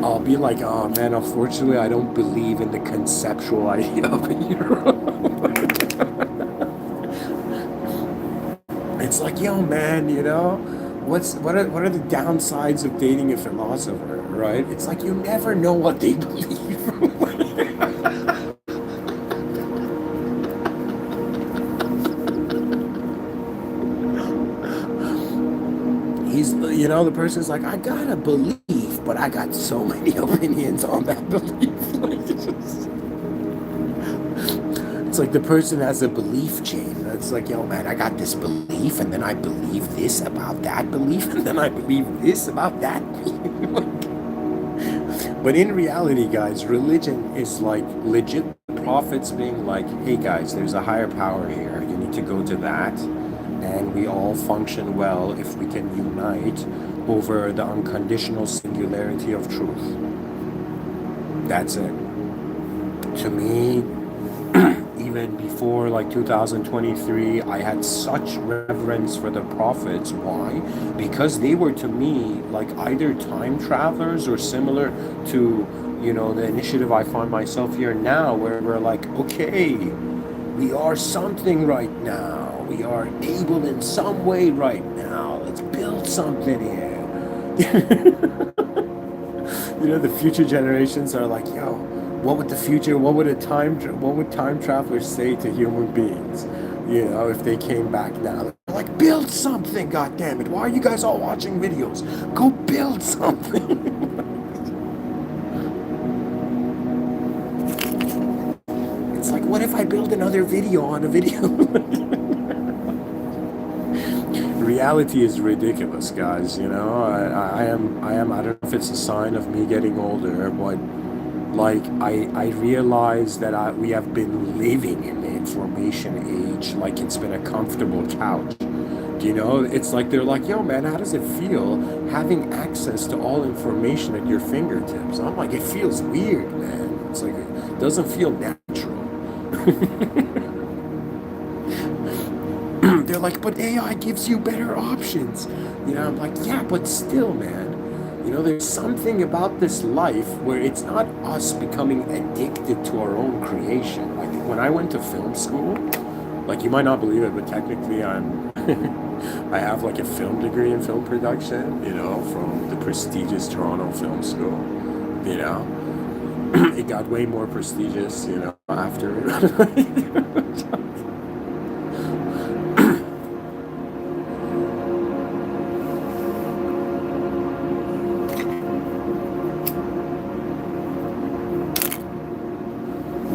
I'll be like, oh man, unfortunately, I don't believe in the conceptual idea of a hero. It's like, yo, man, you know, what are the downsides of dating a philosopher, right? It's like you never know what they believe. You know, the person's like, I gotta believe, but I got so many opinions on that belief. It's like the person has a belief chain. It's like, yo, man, I got this belief, and then I believe this about that belief, and then I believe this about that belief. But in reality, guys, religion is like legit prophets being like, hey, guys, there's a higher power here. You need to go to that. And we all function well if we can unite over the unconditional singularity of truth. That's it. To me, even before like 2023, I had such reverence for the prophets. Why? Because they were to me like either time travelers or similar to, the initiative I find myself here now, where we're like, okay, we are something right now. We are able in some way right now. Let's build something here. The future generations are like, yo, what would time travelers say to human beings? If they came back now, they're like, build something, god damn it. Why are you guys all watching videos? Go build something. It's like, what if I build another video on a video? Reality is ridiculous, guys. I don't know if it's a sign of me getting older, but like I realize that we have been living in the information age like it's been a comfortable couch. It's like they're like, yo, man, how does it feel having access to all information at your fingertips? I'm like, it feels weird, man. It's like it doesn't feel natural. They're like, but AI gives you better options. I'm like, yeah, but still, man. There's something about this life where it's not us becoming addicted to our own creation. Like when I went to film school, like you might not believe it, but technically I have like a film degree in film production, from the prestigious Toronto Film School. It got way more prestigious, after.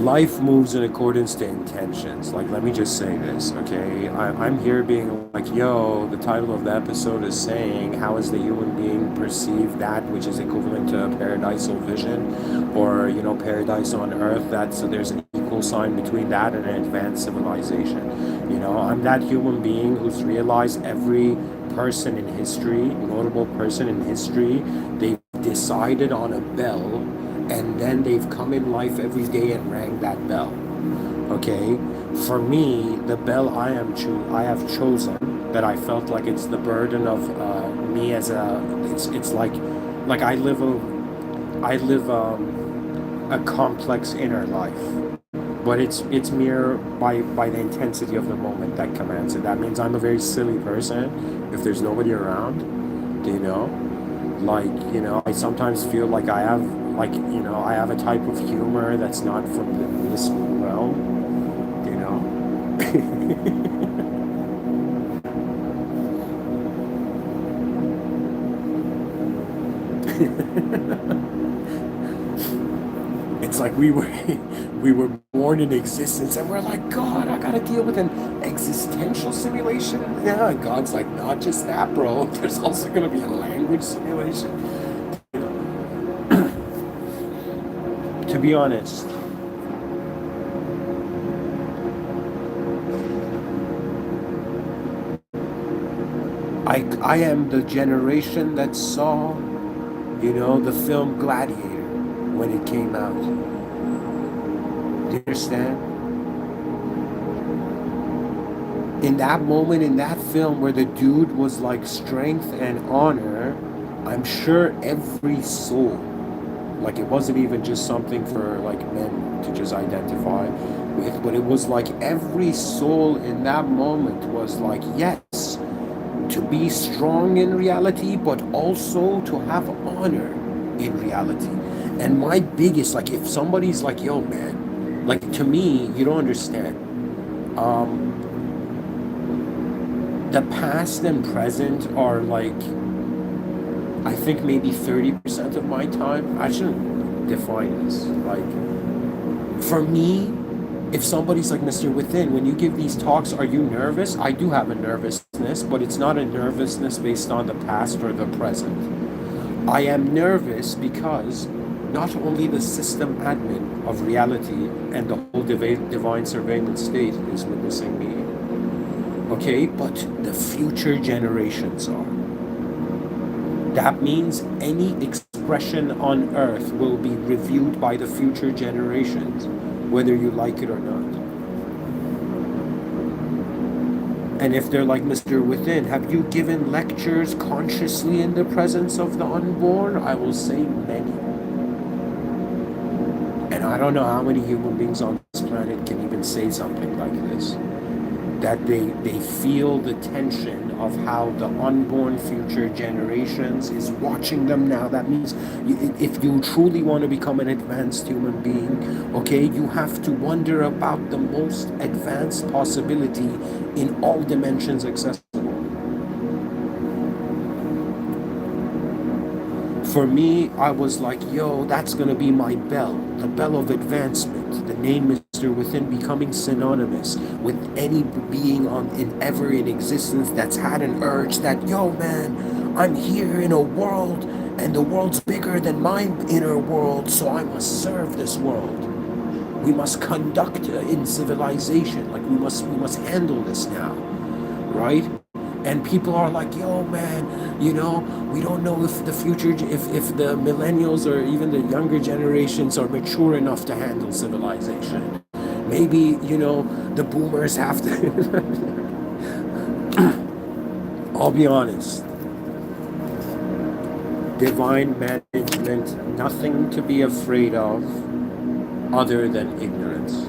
Life moves in accordance to intentions. Like, let me just say this, okay? I'm here being like, yo, the title of the episode is saying, how is the human being perceived that which is equivalent to a paradisal vision, or, paradise on earth? There's an equal sign between that and an advanced civilization. I'm that human being who's realized every person in history, notable person in history, they've decided on a bell, and then they've come in life every day and rang that bell. Okay, for me, the bell I have chosen, that I felt like it's the burden of me as it's like I live a complex inner life, but it's mere by the intensity of the moment that commands it. That means I'm a very silly person if there's nobody around. I sometimes feel like I have a type of humor that's not from this realm. It's like we were born in existence and we're like, God, I gotta deal with an existential simulation. Yeah, and God's like, not just that, bro. There's also gonna be a language simulation. To be honest, I am the generation that saw, the film Gladiator when it came out. Do you understand? In that moment, in that film where the dude was like strength and honor, I'm sure every soul, like it wasn't even just something for like men to just identify with, but it was like every soul in that moment was like, yes, to be strong in reality, but also to have honor in reality. And my biggest, like, if somebody's like, yo, man, like, to me, you don't understand. The past and present are like, I think maybe 30% of my time. I shouldn't define this. Like, for me, if somebody's like, Mr. Within, when you give these talks, are you nervous? I do have a nervousness, but it's not a nervousness based on the past or the present. I am nervous because not only the system admin of reality and the whole divine surveillance state is witnessing me, okay, but the future generations are. That means any expression on earth will be reviewed by the future generations, whether you like it or not. And if they're like Mr. Within, have you given lectures consciously in the presence of the unborn? I will say many. And I don't know how many human beings on this planet can even say something like this. That they feel the tension of how the unborn future generations is watching them now. That means if you truly want to become an advanced human being, okay, you have to wonder about the most advanced possibility in all dimensions accessible. For me, I was like, yo, that's gonna be my bell, the bell of advancement. The name Mr. Within becoming synonymous with any being ever in existence that's had an urge that, yo, man, I'm here in a world, and the world's bigger than my inner world, so I must serve this world. We must conduct in civilization, like we must handle this now, right? And people are like, yo, man, we don't know if the future, if the millennials or even the younger generations are mature enough to handle civilization. Maybe, the boomers have to. I'll be honest. Divine management, nothing to be afraid of other than ignorance.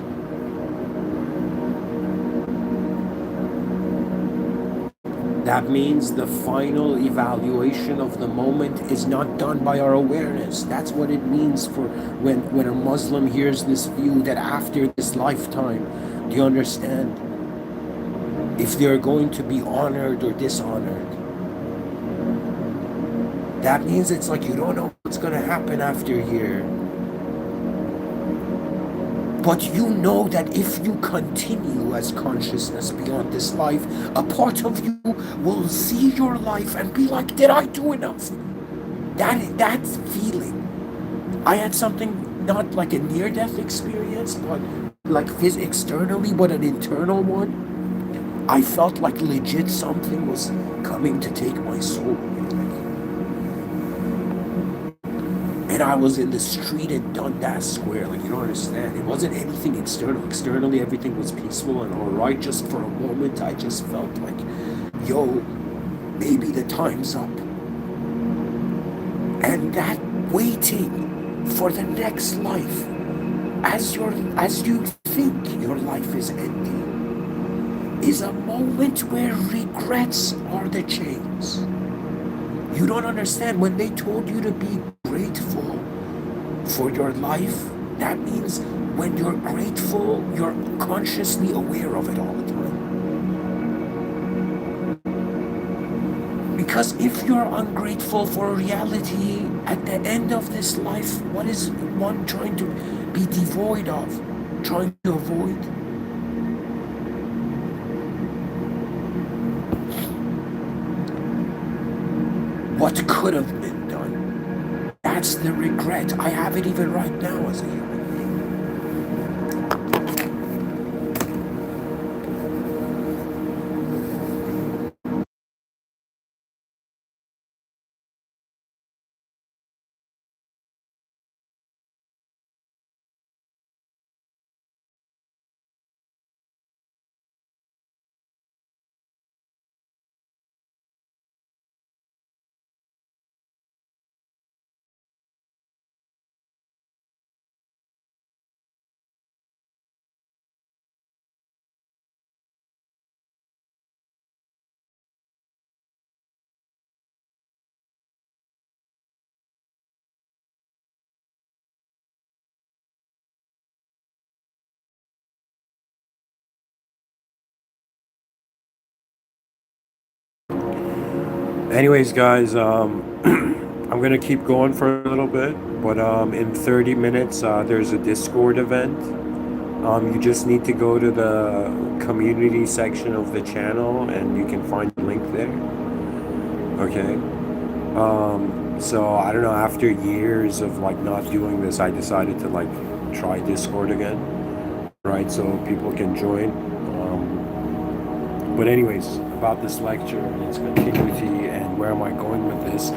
That means the final evaluation of the moment is not done by our awareness. That's what it means for when a Muslim hears this view that after this lifetime, do you understand? If they're going to be honored or dishonored. That means it's like you don't know what's going to happen after here. But you know that if you continue as consciousness beyond this life, a part of you will see your life and be like, did I do enough? That feeling. I had something, not like a near-death experience, but like externally, but an internal one. I felt like legit something was coming to take my soul. And I was in the street in Dundas Square, like, you don't understand. It wasn't anything external. Externally, everything was peaceful and all right. Just for a moment, I just felt like, yo, maybe the time's up. And that waiting for the next life, as you think your life is ending, is a moment where regrets are the chains. You don't understand. When they told you to be grateful for your life, that means when you're grateful, you're consciously aware of it all the time. Because if you're ungrateful for reality, at the end of this life, what is one trying to be devoid of, trying to avoid? What could have been done? That's the regret. I have it even right now as a human being. Anyways, guys, I'm gonna keep going for a little bit, but in 30 minutes, there's a Discord event. You just need to go to the community section of the channel, and you can find the link there. Okay. So I don't know. After years of like not doing this, I decided to like try Discord again, right? So people can join. But anyways, about this lecture and its continuity and where am I going with this,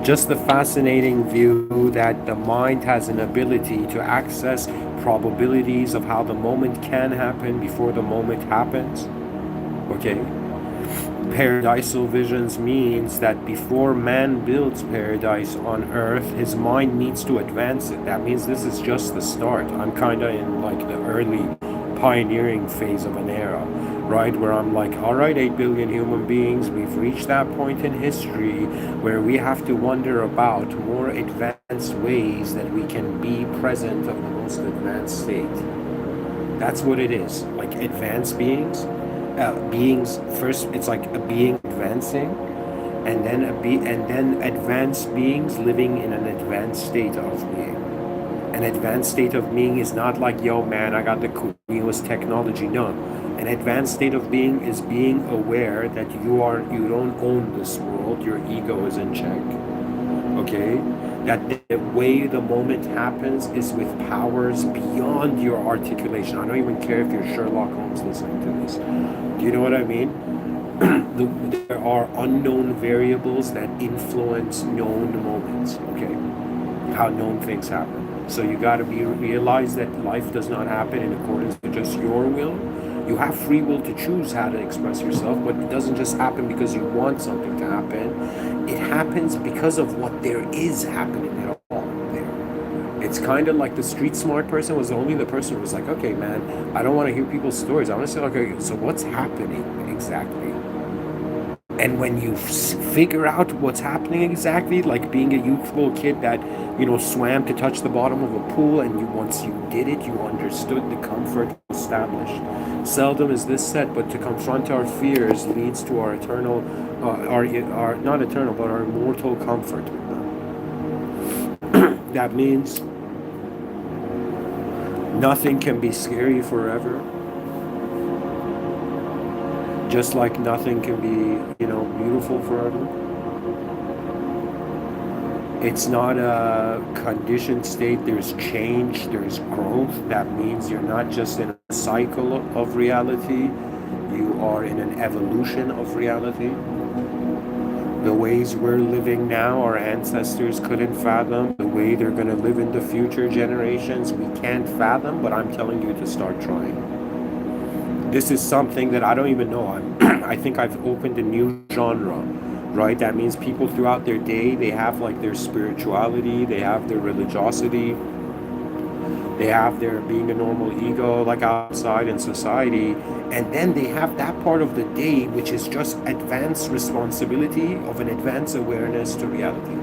just the fascinating view that the mind has an ability to access probabilities of how the moment can happen before the moment happens, okay? Paradisal visions means that before man builds paradise on earth, his mind needs to advance it. That means this is just the start. I'm kind of in like the early pioneering phase of an era, right? Where I'm like, all right, 8 billion human beings, we've reached that point in history where we have to wonder about more advanced ways that we can be present of the most advanced state. That's what it is. Like advanced beings, beings first. It's like a being advancing, and then and then advanced beings living in an advanced state of being. An advanced state of being is not like, yo, man, I got the coolest technology. No, an advanced state of being is being aware that you don't own this world. Your ego is in check. Okay, that the way the moment happens is with powers beyond your articulation. I don't even care if you're Sherlock Holmes listening to this. Do you know what I mean? There are unknown variables that influence known moments. Okay, how known things happen. So you got to realize that life does not happen in accordance with just your will. You have free will to choose how to express yourself, but it doesn't just happen because you want something to happen. It happens because of what there is happening at all there. It's kind of like the street smart person was only the person who was like, okay, man, I don't want to hear people's stories. I want to say, okay, so what's happening exactly? And when you figure out what's happening exactly, like being a youthful kid that swam to touch the bottom of a pool, and once you did it, you understood the comfort established. Seldom is this said, but to confront our fears leads to our eternal, our not eternal, but our immortal comfort with them. That means nothing can be scary forever, just like nothing can be beautiful forever. It's not a conditioned state. There's change, there's growth. That means you're not just in a cycle of reality, you are in an evolution of reality. The ways we're living now, our ancestors couldn't fathom. The way they're going to live in the future generations, we can't fathom, but I'm telling you to start trying. This is something that I don't even know. I think I've opened a new genre, right? That means people throughout their day, they have like their spirituality, they have their religiosity, they have their being a normal ego, like outside in society, and then they have that part of the day which is just advanced responsibility of an advanced awareness to reality.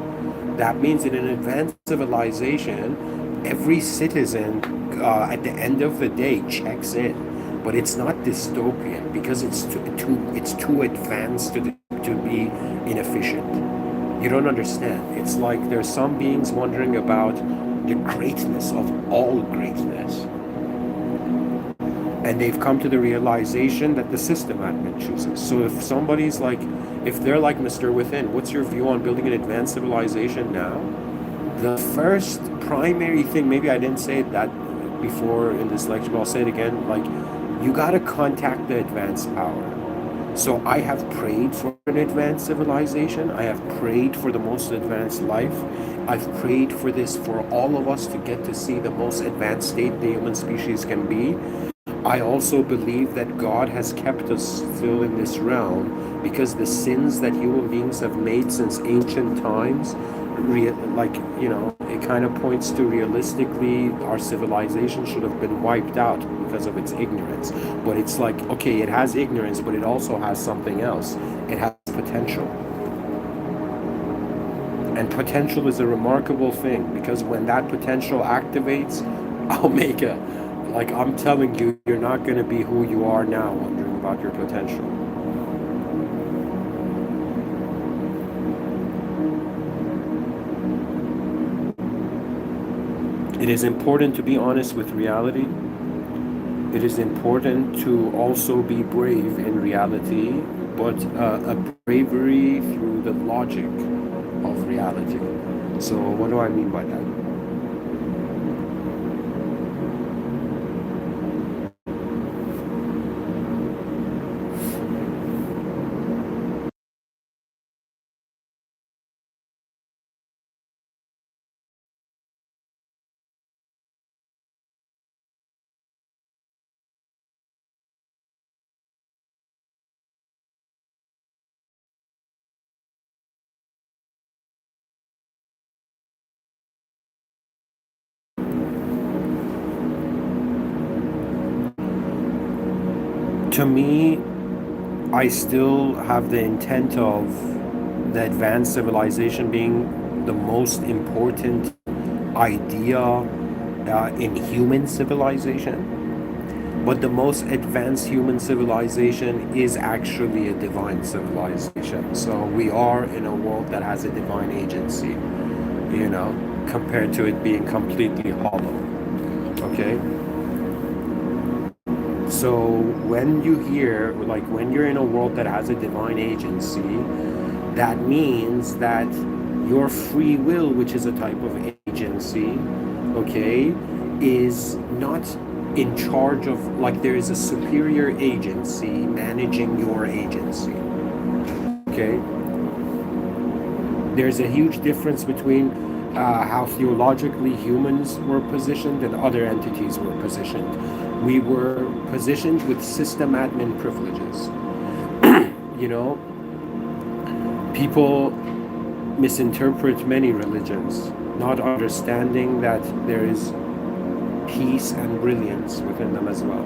That means in an advanced civilization, every citizen at the end of the day checks in, but it's not dystopian because it's too advanced to be inefficient. You don't understand. It's like there's some beings wondering about the greatness of all greatness, and they've come to the realization that the system admin chooses. So if somebody's like, if they're like Mr. Within, what's your view on building an advanced civilization now? The first primary thing, maybe I didn't say that before in this lecture, but I'll say it again, like, you gotta contact the advanced power. So I have prayed for an advanced civilization. I have prayed for the most advanced life. I've prayed for this for all of us to get to see the most advanced state the human species can be. I also believe that God has kept us still in this realm because the sins that human beings have made since ancient times, it kind of points to realistically our civilization should have been wiped out because of its ignorance. But it's like, okay, it has ignorance, but it also has something else. It has potential. And potential is a remarkable thing because when that potential activates, I'll make a, like I'm telling you, you're not going to be who you are now wondering about your potential. It is important to be honest with reality. It is important to also be brave in reality, but a bravery through the logic of reality. So, what do I mean by that? To me, I still have the intent of the advanced civilization being the most important idea in human civilization. But the most advanced human civilization is actually a divine civilization. So we are in a world that has a divine agency, compared to it being completely hollow. Okay? So when you hear, like, when you're in a world that has a divine agency, that means that your free will, which is a type of agency, okay, is not in charge of, like, there is a superior agency managing your agency. Okay? There's a huge difference between how theologically humans were positioned and other entities were positioned. We were positioned with system admin privileges. People misinterpret many religions, not understanding that there is peace and brilliance within them as well.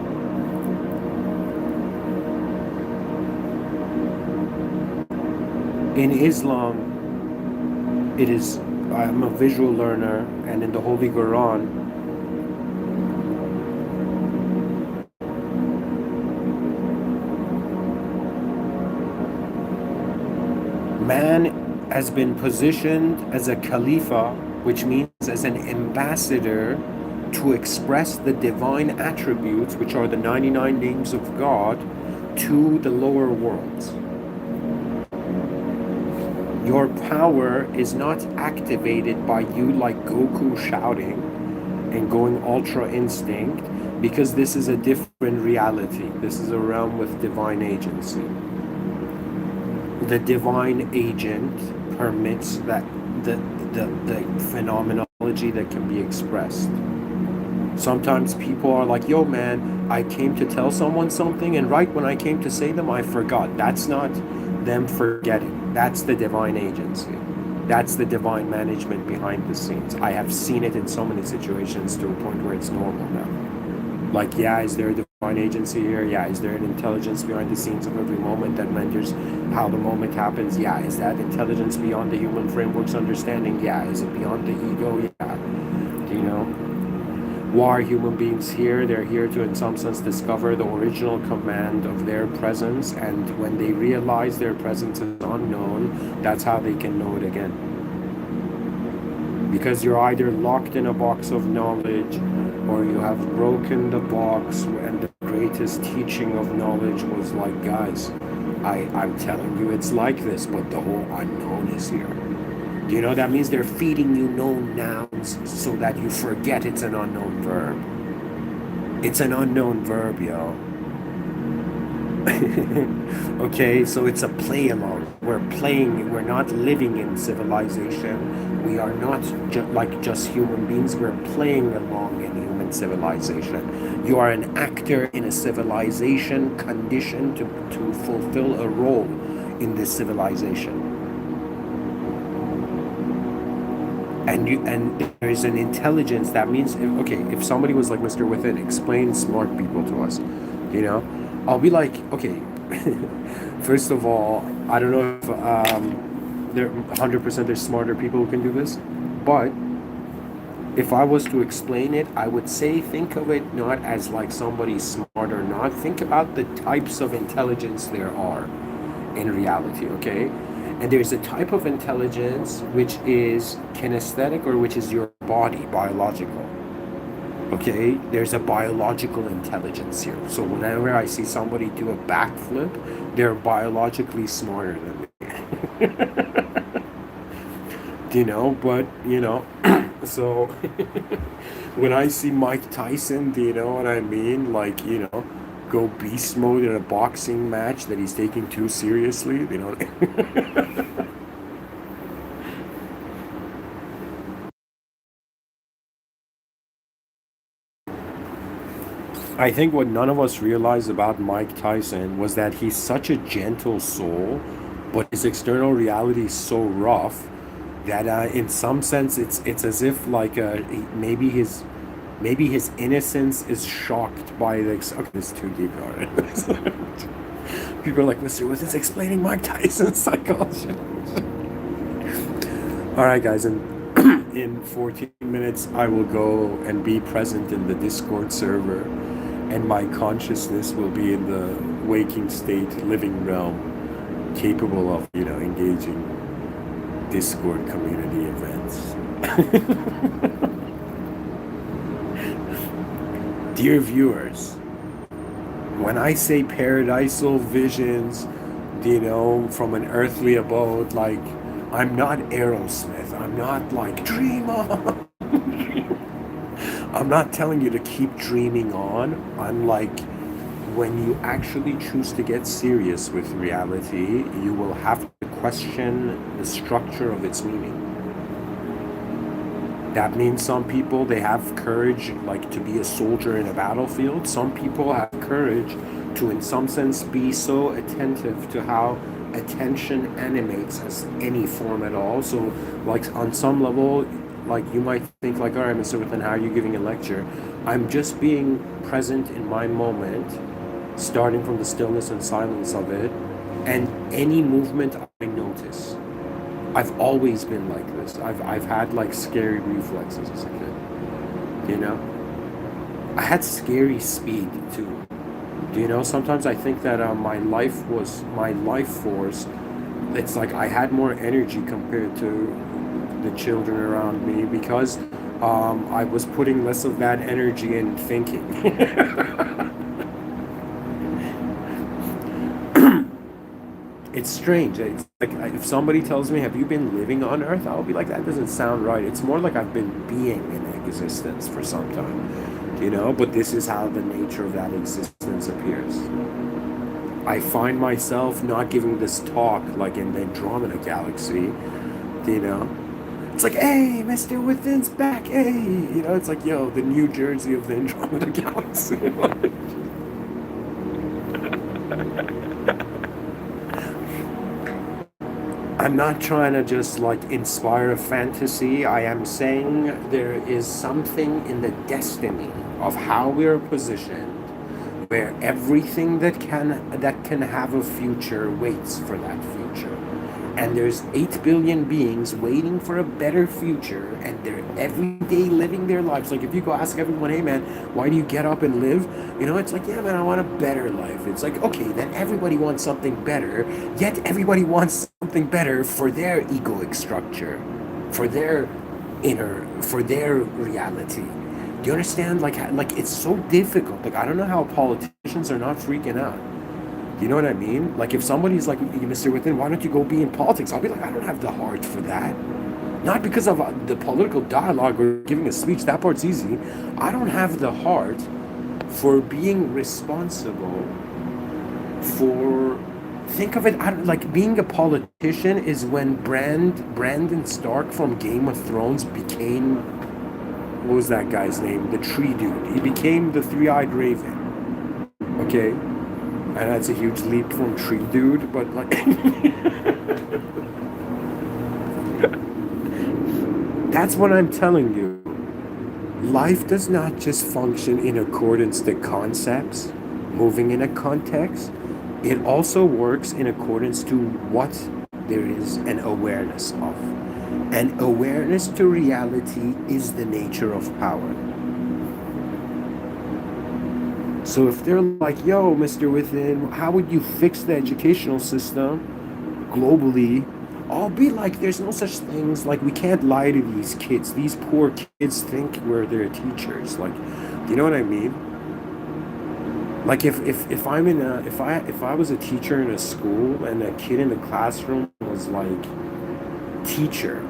In Islam, I'm a visual learner, and in the Holy Quran, man has been positioned as a Khalifa, which means as an ambassador to express the divine attributes, which are the 99 names of God, to the lower worlds. Your power is not activated by you like Goku shouting and going ultra instinct, because this is a different reality. This is a realm with divine agency. The divine agent permits that the phenomenology that can be expressed. Sometimes people are like, yo man, I came to tell someone something, and right when I came to say them, I forgot. That's not them forgetting. That's the divine agency. That's the divine management behind the scenes. I have seen it in so many situations to a point where it's normal now. Like, yeah, is there a divine agency here? Yeah, is there an intelligence behind the scenes of every moment that renders how the moment happens? Yeah, is that intelligence beyond the human framework's understanding? Yeah, is it beyond the ego? Yeah. Why are human beings here? They're here to, in some sense, discover the original command of their presence, and when they realize their presence is unknown, that's how they can know it again. Because you're either locked in a box of knowledge, or you have broken the box, and the greatest teaching of knowledge was like, guys, I'm telling you it's like this, but the whole unknown is here. That means they're feeding you known nouns so that you forget it's an unknown verb. It's an unknown verb, yo. Okay, so it's a play along. We're playing, we're not living in civilization. We are not just human beings. We're playing along in human civilization. You are an actor in a civilization conditioned to fulfill a role in this civilization. And there's an intelligence that means, okay, if somebody was like Mr.Within, explain smart people to us, I'll be like, okay, first of all, I don't know if there 100% there's smarter people who can do this, but if I was to explain it, I would say, think of it not as like somebody smart or not. Think about the types of intelligence there are in reality, okay? And there's a type of intelligence which is kinesthetic, or which is your body, biological. Okay? There's a biological intelligence here. So whenever I see somebody do a backflip, they're biologically smarter than me. So when I see Mike Tyson, do you know what I mean? Like, go beast mode in a boxing match that he's taking too seriously, I think what none of us realized about Mike Tyson was that he's such a gentle soul, but his external reality is so rough that in some sense it's as if like maybe his Maybe his innocence is shocked by this. Okay, this is too deep already. People are like, Mr. Within's explaining Mike Tyson's psychology. All right, guys, and in 14 minutes, I will go and be present in the Discord server, and my consciousness will be in the waking state, living realm, capable of, engaging Discord community events. Dear viewers, when I say paradisal visions, from an earthly abode, like, I'm not Aerosmith. I'm not like, dream on. I'm not telling you to keep dreaming on. I'm like, when you actually choose to get serious with reality, you will have to question the structure of its meaning. That means some people, they have courage, like, to be a soldier in a battlefield. Some people have courage to, in some sense, be so attentive to how attention animates as any form at all. So, like, on some level, like, you might think, like, all right, Mr. Within, how are you giving a lecture? I'm just being present in my moment, starting from the stillness and silence of it, and any movement I notice. I've always been like this. I've had, like, scary reflexes as a kid, I had scary speed too. Sometimes I think that my life force, it's like I had more energy compared to the children around me because I was putting less of that energy in thinking. It's strange. It's like if somebody tells me, have you been living on Earth? I'll be like, that doesn't sound right. It's more like I've been being in existence for some time. But this is how the nature of that existence appears. I find myself not giving this talk like in the Andromeda Galaxy, It's like, hey, Mr. Within's back, hey! It's like, yo, the New Jersey of the Andromeda Galaxy. I'm not trying to just, like, inspire a fantasy. I am saying there is something in the destiny of how we are positioned where everything that can have a future waits for that future. And there's 8 billion beings waiting for a better future, and they're every day living their lives. Like, if you go ask everyone, hey man, why do you get up and live? It's like, yeah man, I want a better life. It's like, okay, then everybody wants something better, yet everybody wants something better for their egoic structure, for their reality. Do you understand? Like it's so difficult. Like, I don't know how politicians are not freaking out. You know what I mean? Like, if somebody's like, Mr. Within, why don't you go be in politics? I'll be like, I don't have the heart for that. Not because of the political dialogue or giving a speech. That part's easy. I don't have the heart for being responsible for... Think of it, like, being a politician is when Brandon Stark from Game of Thrones became... What was that guy's name? The tree dude. He became the three-eyed raven. Okay? And that's a huge leap from tree dude, but like... That's what I'm telling you. Life does not just function in accordance to concepts, moving in a context. It also works in accordance to what there is an awareness of. And awareness to reality is the nature of power. So if they're like, yo, Mr. Within, how would you fix the educational system globally? I'll be like, there's no such things. Like, we can't lie to these kids. These poor kids think we're their teachers. Like, do you know what I mean? Like, if I'm in a, if I was a teacher in a school and a kid in the classroom was like, teacher,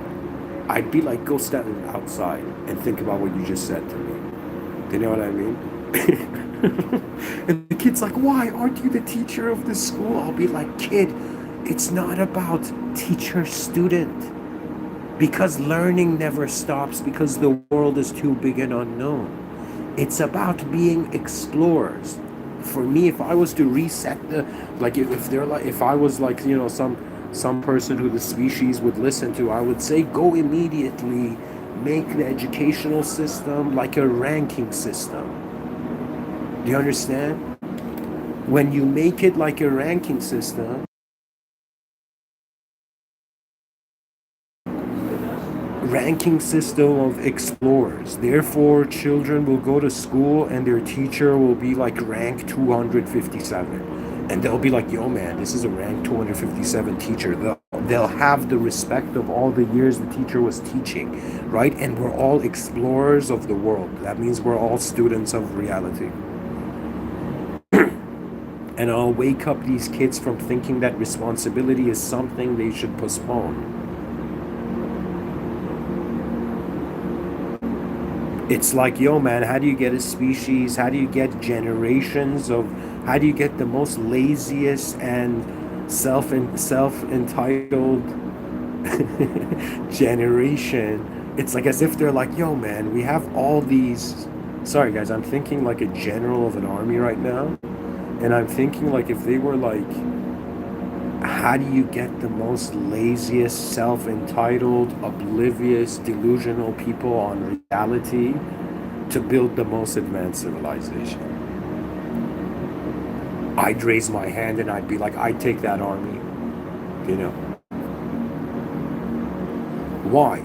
I'd be like, go stand outside and think about what you just said to me. Do you know what I mean? And the kid's like, why aren't you the teacher of this school? I'll be like, kid, it's not about teacher-student. Because learning never stops, because the world is too big and unknown. It's about being explorers. For me, if I was to reset the, like, if I was like, some person who the species would listen to, I would say, go immediately make the educational system like a ranking system. Do you understand? When you make it like a ranking system, of explorers. Therefore, children will go to school and their teacher will be like rank 257. And they'll be like, yo man, this is a rank 257 teacher. They'll have the respect of all the years the teacher was teaching, right? And we're all explorers of the world. That means we're all students of reality. And I'll wake up these kids from thinking that responsibility is something they should postpone. It's like, yo man, how do you get a species? How do you get generations of, how do you get the most laziest and self-entitled generation? It's like as if they're like, yo man, we have all these, sorry guys, I'm thinking like a general of an army right now. And I'm thinking like if they were like, how do you get the most laziest, self-entitled, oblivious, delusional people on reality to build the most advanced civilization? I'd raise my hand and I'd be like, I'd take that army, you know. Why?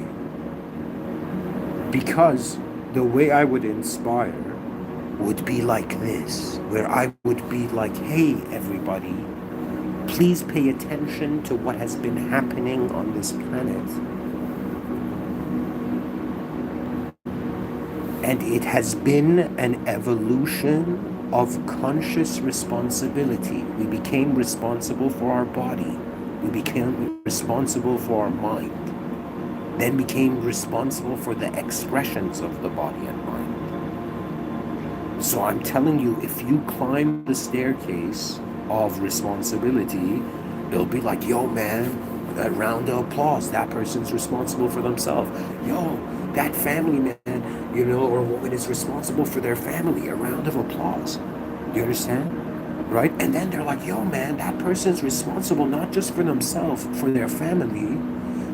Because the way I would inspire would be like this, where I would be like, hey everybody, please pay attention to what has been happening on this planet. And it has been an evolution of conscious responsibility. We became responsible for our body. We became responsible for our mind. Then became responsible for the expressions of the body and mind. So I'm telling you, if you climb the staircase of responsibility, it'll be like, yo man, a round of applause, that person's responsible for themselves. Yo, that family man, you know, or woman is responsible for their family, a round of applause. You understand? Right? And then they're like, yo man, that person's responsible not just for themselves, for their family,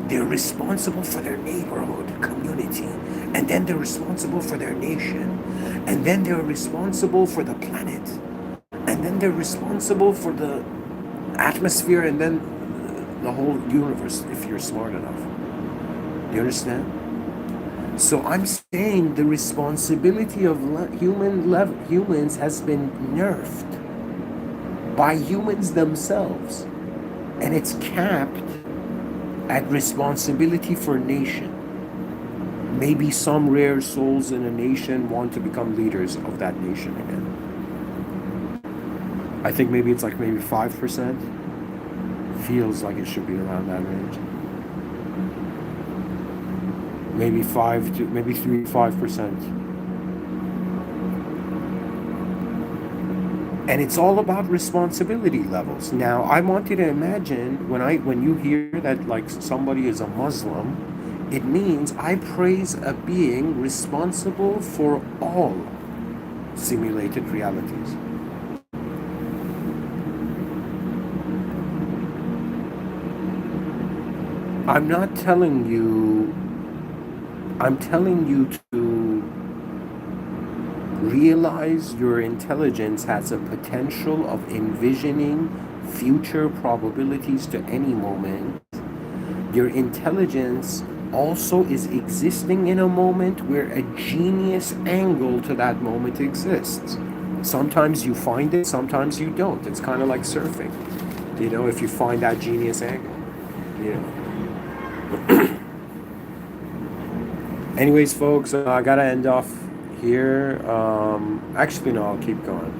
they're responsible for their neighborhood, community, and then they're responsible for their nation, and then they're responsible for the planet, and then they're responsible for the atmosphere, and then the whole universe, if you're smart enough. You understand? So I'm saying the responsibility of humans has been nerfed by humans themselves, and it's capped at responsibility for nation. Maybe some rare souls in a nation want to become leaders of that nation again. I think maybe it's like maybe 5%. Feels like it should be around that range. Maybe 3 to 5%. And it's all about responsibility levels. Now, I want you to imagine when you hear that like somebody is a Muslim, it means I praise a being responsible for all simulated realities. I'm telling you to realize your intelligence has a potential of envisioning future probabilities to any moment. Your intelligence also is existing in a moment where a genius angle to that moment exists. Sometimes you find it, sometimes you don't. It's kind of like surfing, you know, if you find that genius angle, you know. Anyways, folks, I gotta end off here. Actually, no, I'll keep going.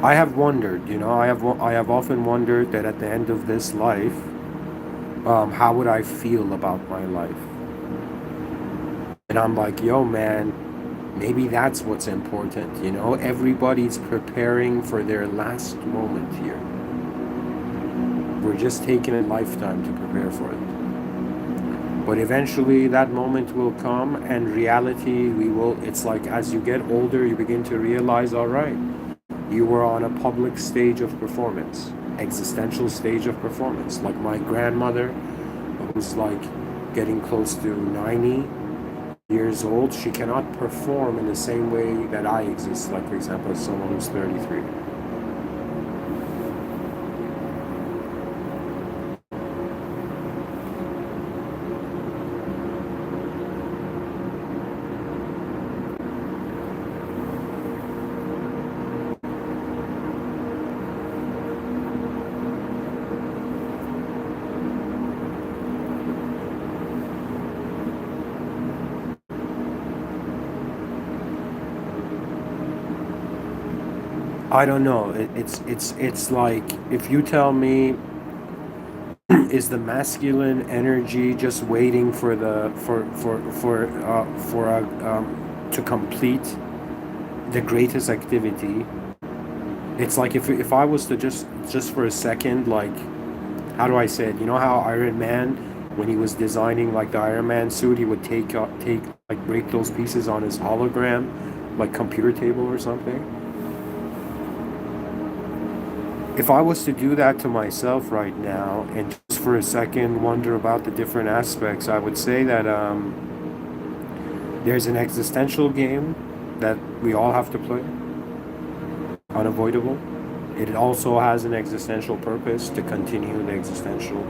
I have wondered, you know, I have often wondered that at the end of this life, how would I feel about my life? And I'm like, yo, man, maybe that's what's important, you know? Everybody's preparing for their last moment here. We're just taking a lifetime to prepare for it. But eventually that moment will come, and reality, it's like as you get older, you begin to realize, all right, you were on a public stage of performance. existential stage of performance. Like my grandmother, who's like getting close to 90 years old, she cannot perform in the same way that I exist. Like, for example, someone who's 33. I don't know. It's like if you tell me is the masculine energy just waiting for the for a to complete the greatest activity. It's like if I was to just for a second, like, how do I say it? You know how Iron Man, when he was designing like the Iron Man suit, he would take like break those pieces on his hologram, like computer table or something. If I was to do that to myself right now and just for a second wonder about the different aspects, I would say that there's an existential game that we all have to play, unavoidable. It also has an existential purpose to continue the existential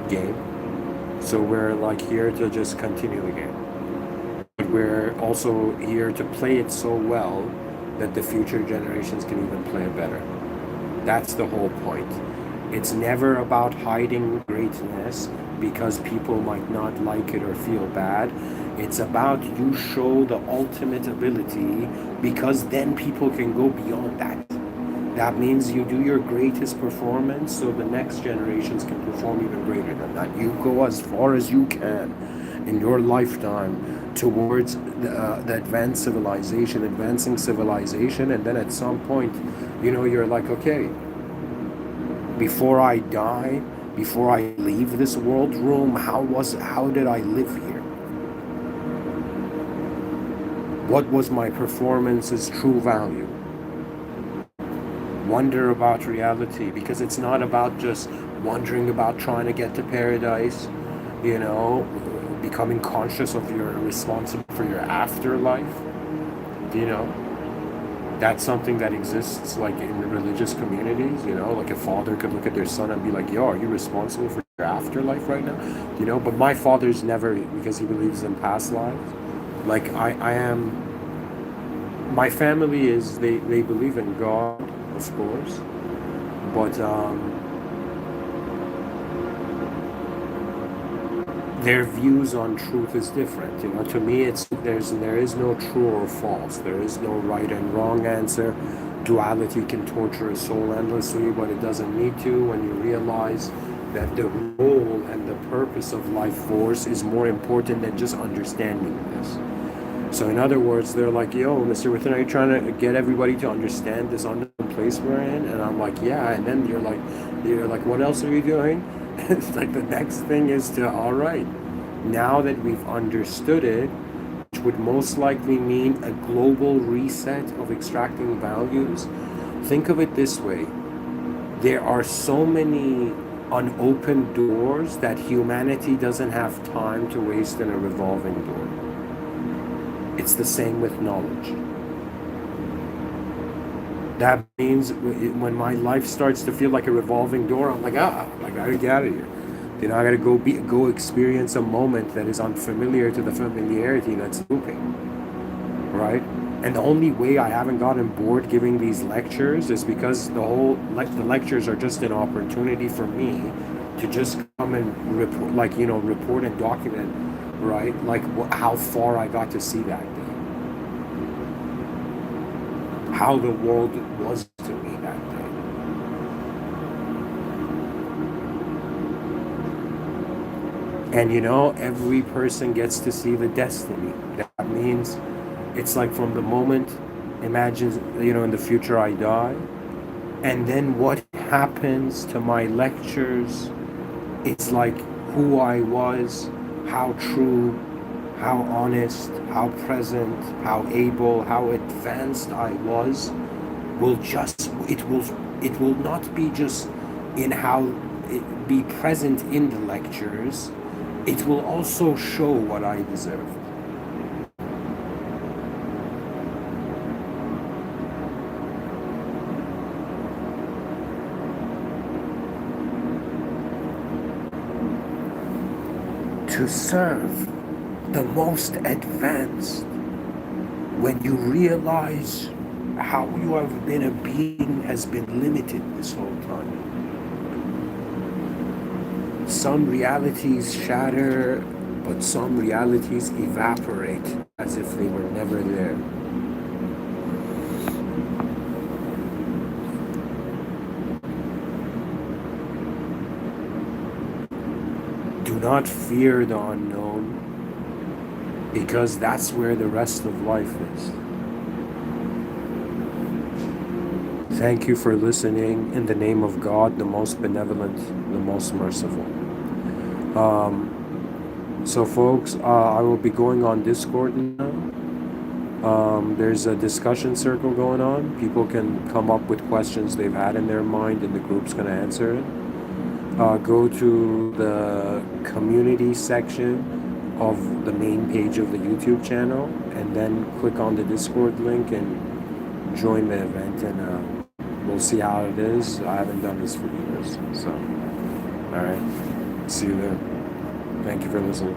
game. So we're like here to just continue the game. But we're also here to play it so well that the future generations can even play it better. That's the whole point. It's never about hiding greatness because people might not like it or feel bad. It's about you show the ultimate ability because then people can go beyond that. That means you do your greatest performance so the next generations can perform even greater than that. You go as far as you can in your lifetime towards the advancing civilization, and then at some point, you're like, okay, before I die, before I leave this world room, how did I live here? What was my performance's true value? Wonder about reality, because it's not about just wondering about trying to get to paradise, becoming conscious of your responsible for your afterlife. That's something that exists like in the religious communities. Like a father could look at their son and be like, yo, are you responsible for your afterlife right now? But my father's never, because he believes in past lives. Like I am, my family is, they believe in God, of course, but their views on truth is different. To me, there is no true or false. There is no right and wrong answer. Duality can torture a soul endlessly, but it doesn't need to when you realize that the role and the purpose of life force is more important than just understanding this. So in other words, they're like, yo, Mr. Within, are you trying to get everybody to understand this unknown place we're in? And I'm like, yeah. And then you're like, what else are you doing? It's like the next thing is to, all right, now that we've understood it, which would most likely mean a global reset of extracting values. Think of it this way. There are so many unopened doors that humanity doesn't have time to waste in a revolving door. It's the same with knowledge. That means when my life starts to feel like a revolving door, I'm like, I gotta get out of here. I gotta go experience a moment that is unfamiliar to the familiarity that's looping, right? And the only way I haven't gotten bored giving these lectures is because the lectures are just an opportunity for me to just come and report and document, right? Like how far I got to see that day. How the world was to me that day. And every person gets to see the destiny. That means it's like from the moment, imagine, in the future I die, and then what happens to my lectures, it's like who I was, how true, how honest, how present, how able, how advanced I was, it will not be just in how it be present in the lectures, it will also show what I deserve. To serve the most advanced, when you realize how you have been a being has been limited this whole time. Some realities shatter, but some realities evaporate as if they were never there. Do not fear the unknown, because that's where the rest of life is. Thank you for listening. In the name of God, the most benevolent, the most merciful. So folks, I will be going on Discord now. There's a discussion circle going on. People can come up with questions they've had in their mind and the group's going to answer it. Go to the community section of the main page of the YouTube channel and then click on the Discord link and join the event, and we'll see how it is. I haven't done this for years, so alright, see you there. Thank you for listening.